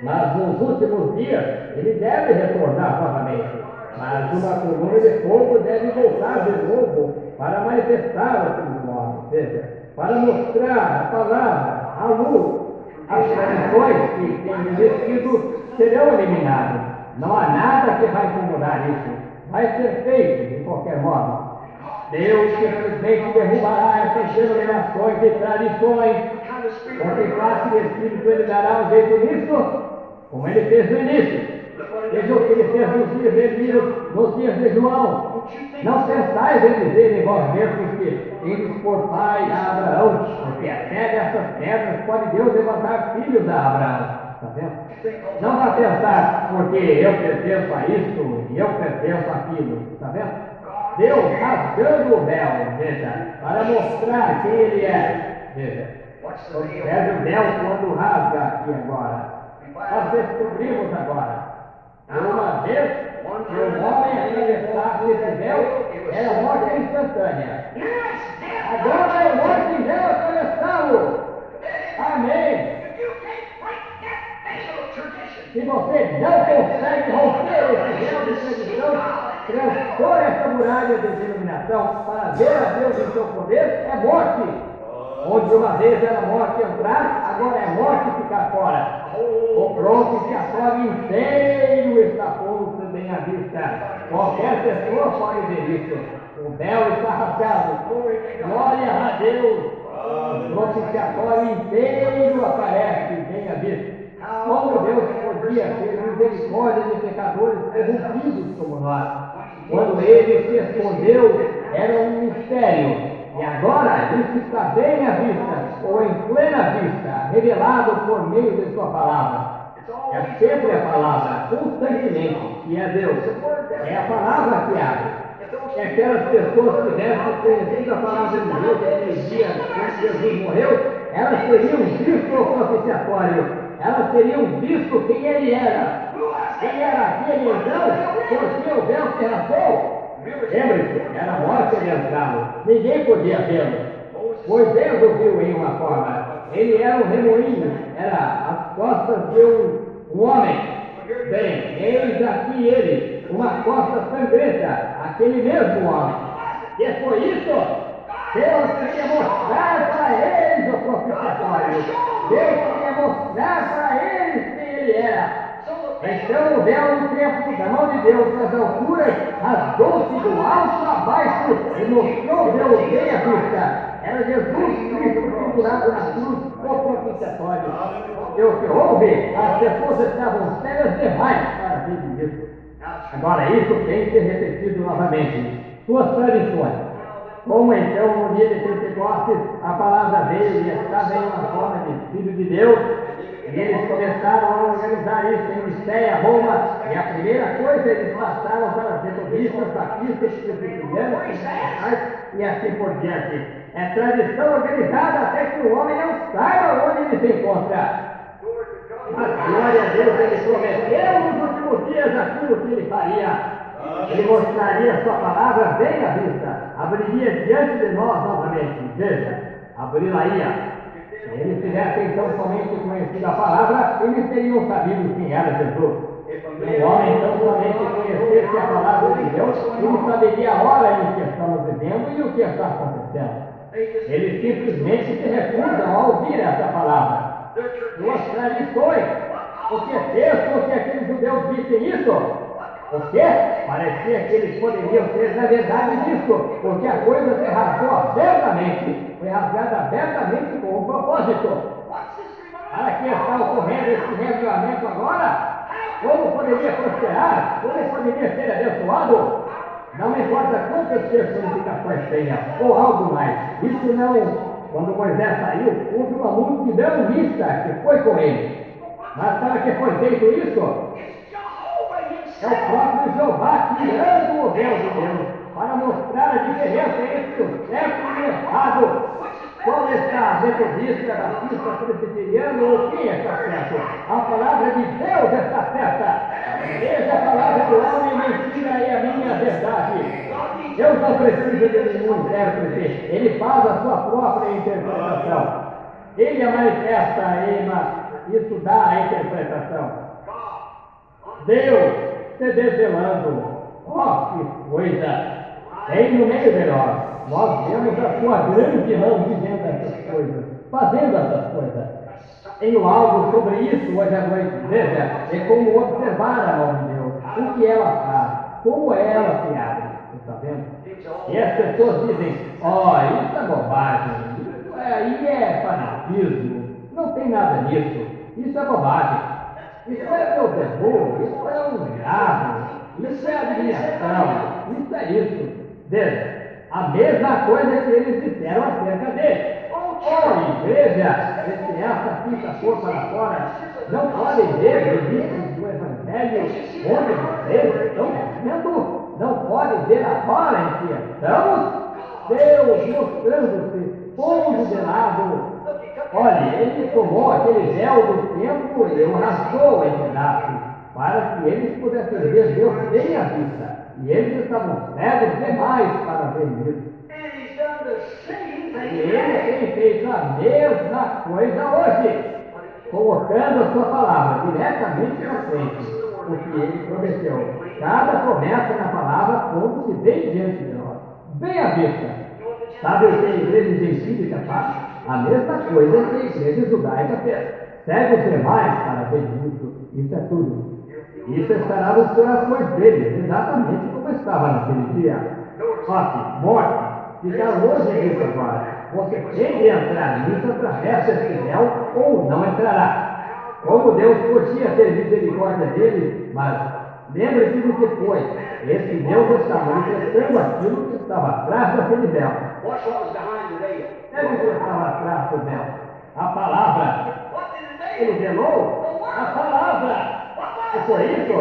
Mas nos últimos dias ele deve retornar novamente. Mas uma coluna de fogo deve voltar de novo para manifestar o Filho do Homem, ou seja, para mostrar a palavra, a luz. As tradições que têm existido serão eliminadas. Não há nada que vai incomodar isso. Vai ser feito de qualquer modo. Deus simplesmente derrubará essas denominações e tradições. Com que classe de espírito ele dará um jeito nisso? Como ele fez no início. Veja o que ele fez nos dias de Elias, nos dias de João. Não pensais em dizer em vós mesmos que eles por pai a Abraão, porque até dessas pedras pode Deus levantar filhos a Abraão. Está vendo? Não vá pensar porque eu pertenço a isso e eu pertenço àquilo. Está vendo? Deus rasgando o véu, veja, para mostrar quem ele é. Veja, observe o véu quando rasga aqui agora. Nós descobrimos agora. Por uma vez, que o homem atravessasse esse véu, era morte instantânea. Agora é morte em véu atravessá-lo. Amém. Se você não consegue romper esse véu de tradição, transpor essa muralha de denominação para ver a Deus em seu poder, é morte. Onde uma vez era morte entrar, agora é morte ficar fora. O pronto que a prova inteiro está posto bem à vista. Qualquer pessoa pode ver isso. O véu está rasgado. Glória a Deus. O propiciatório inteiro aparece bem à vista. Como Deus podia ter misericórdia de pecadores corrompidos como nós? Quando ele se escondeu, era um mistério. E agora isso está bem à vista, ou em plena vista, revelado por meio de sua palavra. É sempre a palavra, constantemente, que é Deus. É a palavra que abre. Se aquelas pessoas tivessem conhecido a palavra de Deus naquele dia, quando Jesus morreu, elas teriam visto o propiciatório. Elas teriam visto quem ele era. Quem era aquele então, porque o véu se rasgou. Lembre-se, era a morte adentrá-lo. Ninguém podia vê-lo. Moisés o viu em uma forma. Ele era um remoinho, era as costas de um homem. Bem, eis aqui ele, uma costa sangrenta, aquele mesmo homem. E foi isso? Deus queria mostrar para eles o propiciatório. Deus queria mostrar para eles quem ele era. Então o véu no tempo da mão de Deus nas alturas rasgou-se do alto a baixo e mostrou Deus bem à vista. Era Jesus Cristo pendurado na cruz, o propiciatório. E o que houve? As pessoas estavam cegas demais para ver isso. Agora isso tem que ser repetido novamente. Suas tradições. Como então no dia de Pentecostes a palavra veio e estava em uma forma de Filho de Deus, e eles começaram a organizar isso em Niceia, Roma, e a primeira coisa eles passaram para as metodistas, batistas, presbiterianos, e assim por diante. É tradição organizada até que o homem não saiba onde ele se encontra. Mas glória a Deus, ele prometeu nos últimos dias aquilo que ele faria. Ele mostraria sua palavra bem à vista, abriria diante de nós novamente. Veja, abri-la-ia. Se eles tivessem então somente conhecido a palavra, eles teriam sabido quem era Jesus. Se o homem então somente conhecesse a palavra de Deus, ele saberia a hora em que estamos vivendo e o que está acontecendo. Eles simplesmente se recusam a ouvir essa palavra. Suas tradições. O que fez com que aqueles judeus dissem isso? O quê? Parecia que eles poderiam ser na verdade disso, porque a coisa se rasgou abertamente, foi rasgada abertamente com um propósito. Para que está ocorrendo esse reavivamento agora? Como poderia prosperar? Como poderia ser abençoado? Não importa quantas personificações tenha, ou algo mais. Isso não, quando Moisés saiu, houve uma multidão mista que foi com ele. Mas para que foi feito isso? É o próprio Jeová tirando o véu de Deus, para mostrar a diferença entre o certo e o errado. Qual está metodista, batista, presbiteriano ou quem está certo? A palavra de Deus está certa. Veja a palavra do homem, mentira é a minha verdade. Eu não preciso de nenhum intérprete. Ele faz a sua própria interpretação. Ele a manifesta, isso dá a interpretação. Deus se desvelando. Oh, que coisa! Tem no meio de nós vemos a sua grande mão dizendo essas coisas, fazendo essas coisas. Tenho algo sobre isso hoje à noite. Veja, é como observar a mão de Deus, o que ela faz, como ela se abre. Está vendo? E as pessoas dizem: isso é bobagem, isso aí é fanatismo, não tem nada nisso, isso é bobagem, isso é Beelzebub, isso é um diabo, isso é adivinhação, isso é isso. Veja, a mesma coisa que eles disseram acerca dele. Igreja, se essa quinta-feira para fora, não podem ver o livro do Evangelho onde vocês estão vendo, não podem ver a hora em que estamos. Deus mostrando-se, pondo de lado. Olha, ele tomou aquele véu do templo e o rasgou em pedaços, para que eles pudessem ver Deus bem à vista. E eles estavam cegos demais para ver isso. E ele tem feito a mesma coisa hoje, colocando a sua palavra diretamente na frente, o que ele prometeu. Cada promessa na palavra pondo-se bem diante de nós, bem à vista. Sabe o que a igreja gentilica faz? A mesma coisa que a igreja judaica fez. Segue os demais para ver isso. Isso é tudo. Isso estará nos corações deles, exatamente como estava naquele dia. Morte. Ficar longe disso agora. Você tem de entrar nisso através desse véu ou não entrará. Como Deus podia ter misericórdia dele, mas lembre-se do que foi. Esse Deus está manifestando aquilo que estava atrás daquele véu. Ele estava atrás do véu. A palavra. Ele velou a palavra. E por isso,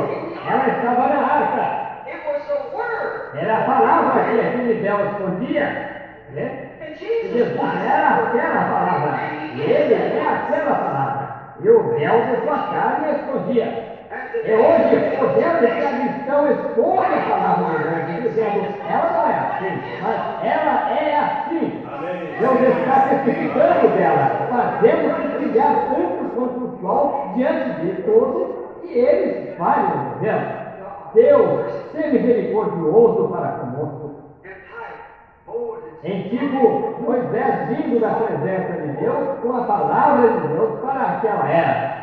ela estava na arca. Era a palavra que aquele véu escondia. Né? E Jesus era aquela palavra. E ele é aquela palavra. E o véu de sua carne escondia. E hoje podemos que a missão esconde a palavra de Deus, dizendo: ela não é assim, mas ela é assim. Deus está testificando dela, fazendo-se brilhar tanto quanto o sol diante de todos, e eles falham dela. Deus, ser misericordioso para conosco. Em tipo, Moisés vindo da presença de Deus com a palavra de Deus para aquela era.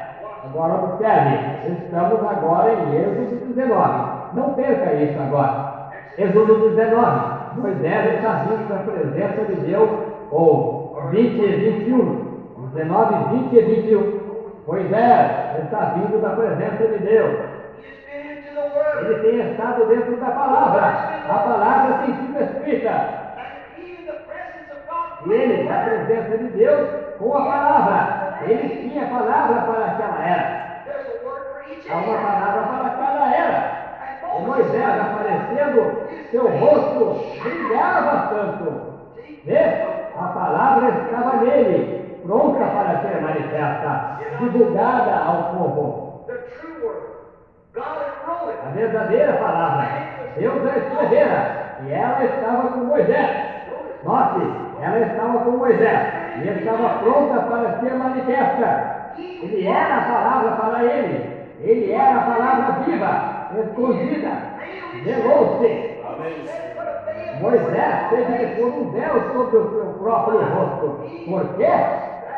Agora observe, estamos agora em Êxodo 19. Não perca isso agora. Êxodo 19. Moisés está vindo da presença de Deus, ou 20 e 21. 19, 20 e 21. Moisés está vindo da presença de Deus. Ele tem estado dentro da palavra. A palavra tem sido escrita. E ele, da presença de Deus, com a palavra. Ele tinha palavra para aquela era. Há uma palavra para cada era. E Moisés aparecendo, seu rosto brilhava tanto. Vê? A palavra estava nele, pronta para ser manifesta, divulgada ao povo. A verdadeira palavra, Deus a escrevera, e ela estava com Moisés. Note, ela estava com Moisés, e estava pronta para ser manifesta. Ele era a palavra para ele era a palavra viva, escondida, velou-se. Moisés teve que pôr um véu sobre o seu próprio rosto. Por quê?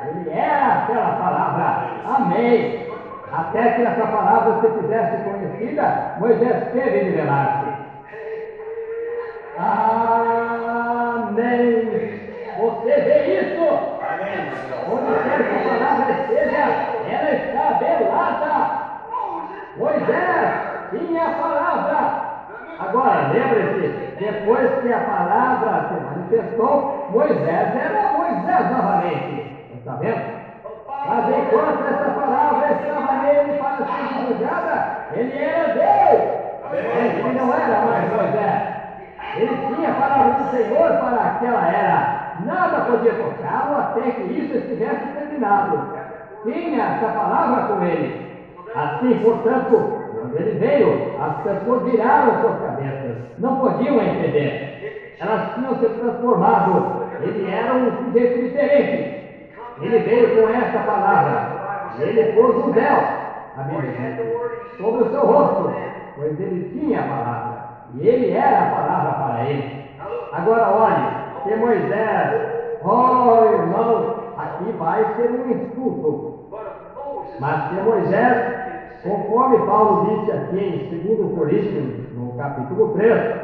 Ele era aquela palavra. Amém. Até que essa palavra se fizesse conhecida, Moisés teve de revelar-se. Amém. Você vê isso? Amém. Onde quer que a palavra lembre-se, depois que a palavra se manifestou, Moisés era Moisés novamente. Está vendo? Mas enquanto essa palavra estava nele para ser divulgada, ele era Deus. Ele não era mais Moisés. Ele tinha a palavra do Senhor para aquela era. Nada podia tocá-lo até que isso estivesse terminado. Tinha essa palavra com ele. Assim, portanto, quando ele veio, as pessoas viraram suas cabeças. Não podiam entender. Elas tinham se transformado. Ele era um sujeito diferente. Ele veio com essa palavra. Ele pôs um véu, a Bíblia diz, sobre o seu rosto, pois ele tinha a palavra. E ele era a palavra para ele. Agora olhe, se Moisés, irmão, aqui vai ser um insulto. Mas se Moisés, conforme Paulo disse aqui em 2 Coríntios, no capítulo 3,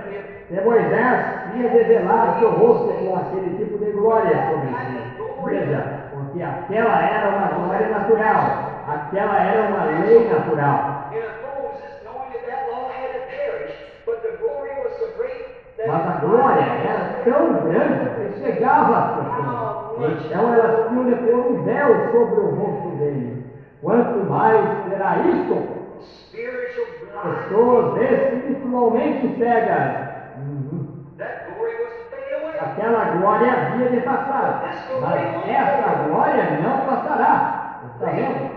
se Moisés tinha revelado seu rosto com aquele tipo de glória sobre si. Veja, porque aquela era uma glória natural, aquela era uma lei natural. Mas a glória era tão grande que chegava às pessoas. Então elas tinham de pôr um véu sobre o rosto dele. Quanto mais será isto? Pessoas espiritualmente cegas. Aquela glória havia de passar, mas essa glória não passará. Está vendo?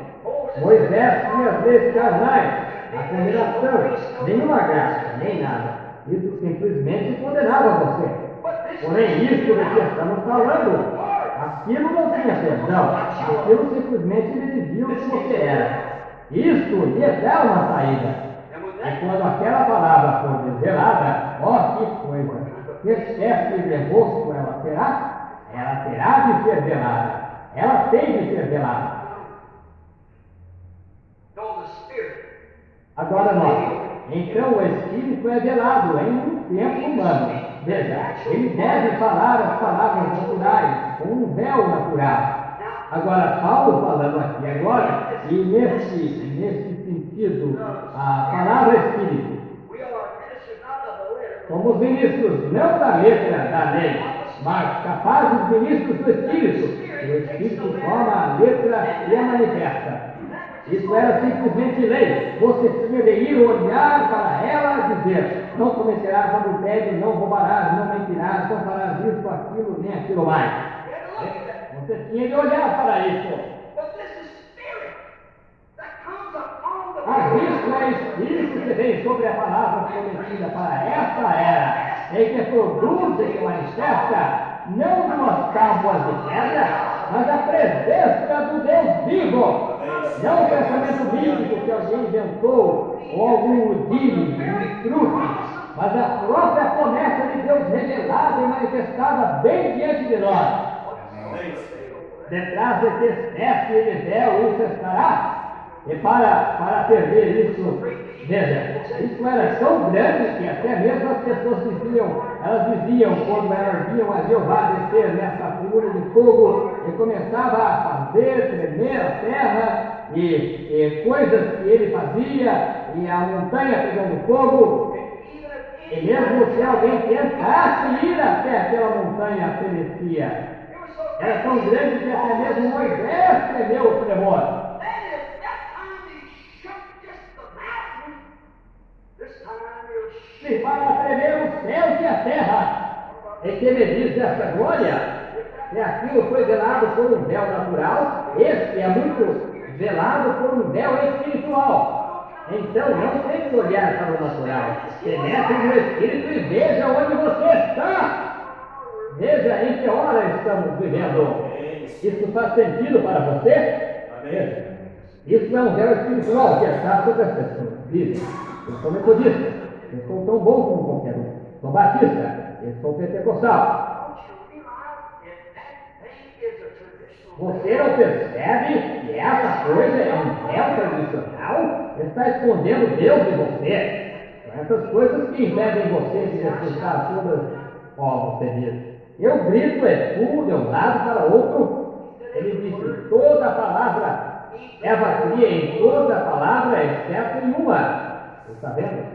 Moisés tinha as leis carnais, a condenação, nenhuma graça, nem nada. Isso simplesmente condenava você. Porém, isso de que estamos falando, aquilo não tinha perdão, aquilo simplesmente lhe dizia o que você era. Isso lhe dá uma saída. E quando aquela palavra for revelada, que coisa! Que espécie de rosto ela terá de ser velada. Ela tem de ser velada. Agora nós, então o Espírito é velado em um tempo humano. Veja, ele deve falar as palavras naturais, com um véu natural. Agora, Paulo falando aqui agora, e nesse sentido, a palavra Espírito. Somos ministros não da letra da lei, mas capazes ministros do Espírito. O Espírito toma a letra e a manifesta. Isso era simplesmente lei. Você tinha de ir olhar para ela e dizer: não cometerás adultério, não roubarás, não mentirás, não farás isso, aquilo, nem aquilo mais. Você tinha de olhar para isso. Isso é Espírito que vem sobre a palavra prometida para esta era, em que produz e que manifesta não duas tábuas de pedra, mas a presença do Deus vivo. Não o pensamento bíblico que alguém inventou, ou algum udine, um truque, mas a própria promessa de Deus revelada e manifestada bem diante de nós. Detrás desse espécie de véu isso estará. E para perder isso, veja, isso era tão grande que até mesmo as pessoas diziam quando elas viam a Jeová descer nessa figura de fogo e começava a fazer tremer a terra e coisas que ele fazia e a montanha pegando fogo, e mesmo se alguém tentasse ir até aquela montanha fenecia, era tão grande que até mesmo Moisés tremeu o tremor. E para tremer os céus e a terra, em que me diz essa glória, e aquilo foi velado por um véu natural, este é muito velado por um véu espiritual. Então não tem que olhar para o natural, se mete no Espírito e veja onde você está. Veja em que hora estamos vivendo. Isso faz sentido para você? Veja, isso é um véu espiritual que está sobre as pessoas. Dizem, eu sou metodista, eu sou tão bom como qualquer um. Sou batista, eu sou pentecostal. Você não percebe que essa coisa é um véu tradicional? Está escondendo Deus de você. São essas coisas que impedem você de respeitar todas. Você diz, eu grito, tudo de um lado para o outro. Ele disse, toda a palavra, Eva cria em toda a palavra, exceto em uma. Está vendo?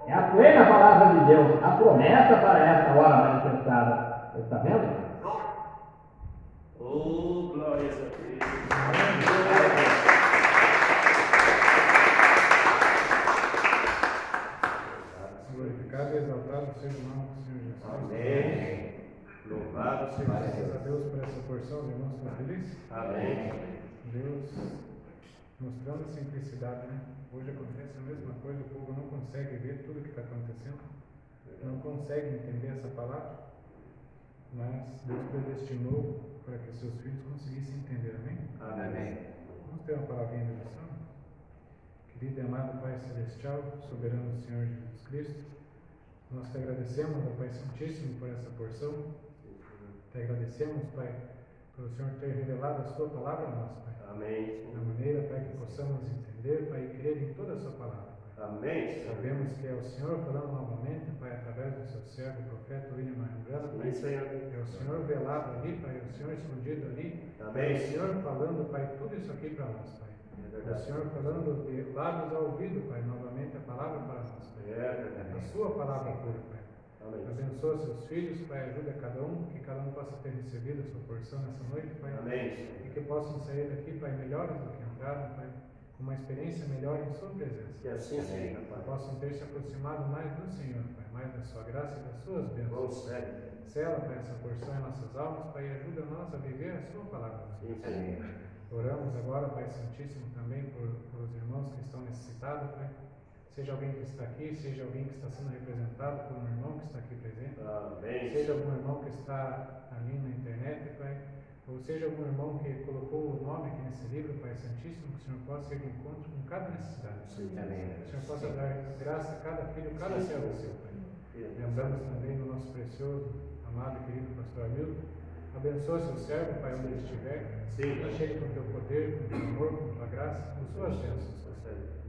É a plena palavra de Deus, a promessa para esta hora manifestada. Você está vendo? Oh, glórias a Deus. Glorificado e exaltado seja o nome do Senhor Jesus. Amém. Louvado seja Graças a Deus por essa porção, os irmãos estão felizes? Amém. Deus mostrando a simplicidade, né? Hoje acontece a mesma coisa, o povo não consegue ver tudo o que está acontecendo, não consegue entender essa palavra, mas Deus predestinou para que seus filhos conseguissem entender, amém? Amém. Vamos ter uma palavrinha de oração? Querido e amado Pai Celestial, soberano Senhor Jesus Cristo, nós te agradecemos, ó Pai Santíssimo, por essa porção. Te agradecemos, Pai, pelo Senhor ter revelado a sua palavra a nós, Pai. Amém. Da maneira, Pai, que possamos entender, Pai, e crer em toda a sua palavra, Pai. Amém. Sabemos que é o Senhor falando novamente, Pai, através do seu servo, o profeta William Marangana, Pai. Amém, Senhor. É o Senhor velado ali, Pai, é o Senhor escondido ali. Amém. É o Senhor falando, Pai, tudo isso aqui para nós, Pai. É o Senhor falando de lábios ao ouvido, Pai, novamente a palavra para nós, Pai. A sua palavra pura, Pai. Amém. Abençoa seus filhos, Pai, ajuda cada um, que cada um possa ter recebido a sua porção nessa noite, Pai. Amém. E que possam sair daqui, Pai, melhores do que entraram, Pai, com uma experiência melhor em sua presença. Que assim seja, Que Pai. possam ter se aproximado mais do Senhor, Pai, mais da sua graça e das suas Bom bênçãos. sério. Sela, Pai, essa porção em nossas almas, Pai, e ajuda nós a viver a sua palavra. Sim, Senhor. Oramos agora, Pai Santíssimo, também por os irmãos que estão necessitados, Pai. Seja alguém que está aqui, seja alguém que está sendo representado por um irmão que está aqui presente. Amém. Seja algum irmão que está ali na internet, Pai. Ou seja algum irmão que colocou o nome aqui nesse livro, Pai Santíssimo, que o Senhor possa ir de encontro com cada necessidade. Sim. Que o Senhor possa dar graça a cada filho, cada servo seu, Pai. Lembramos também do nosso precioso, amado e querido pastor Hamilton. Abençoa seu servo, Pai, onde ele estiver. Sim. Enche ele com teu poder, com teu amor, com tua graça, com suas bênçãos.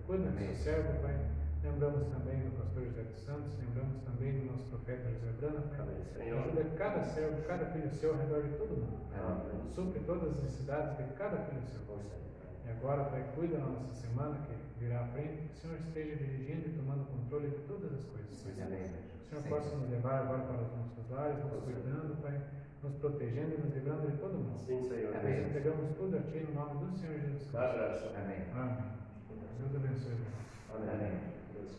Cuida do seu servo, Pai. Lembramos também do pastor José dos Santos, lembramos também do nosso profeta José Brana, Pai. Amém, Senhor. Ajuda cada servo, cada filho seu ao redor de todo mundo. Amém. Supre todas as necessidades de cada filho seu. E agora, Pai, cuida da nossa semana que virá à frente, que o Senhor esteja dirigindo e tomando controle de todas as coisas. Que o Senhor possa nos levar agora para os nossos lares, nos cuidando, Pai, nos protegendo e nos livrando de todo mal. Sim, Senhor. Nós entregamos tudo a Ti no nome do Senhor Jesus Cristo. Dá graça. Amém. Deus abençoe, irmãos. Amém. Deus.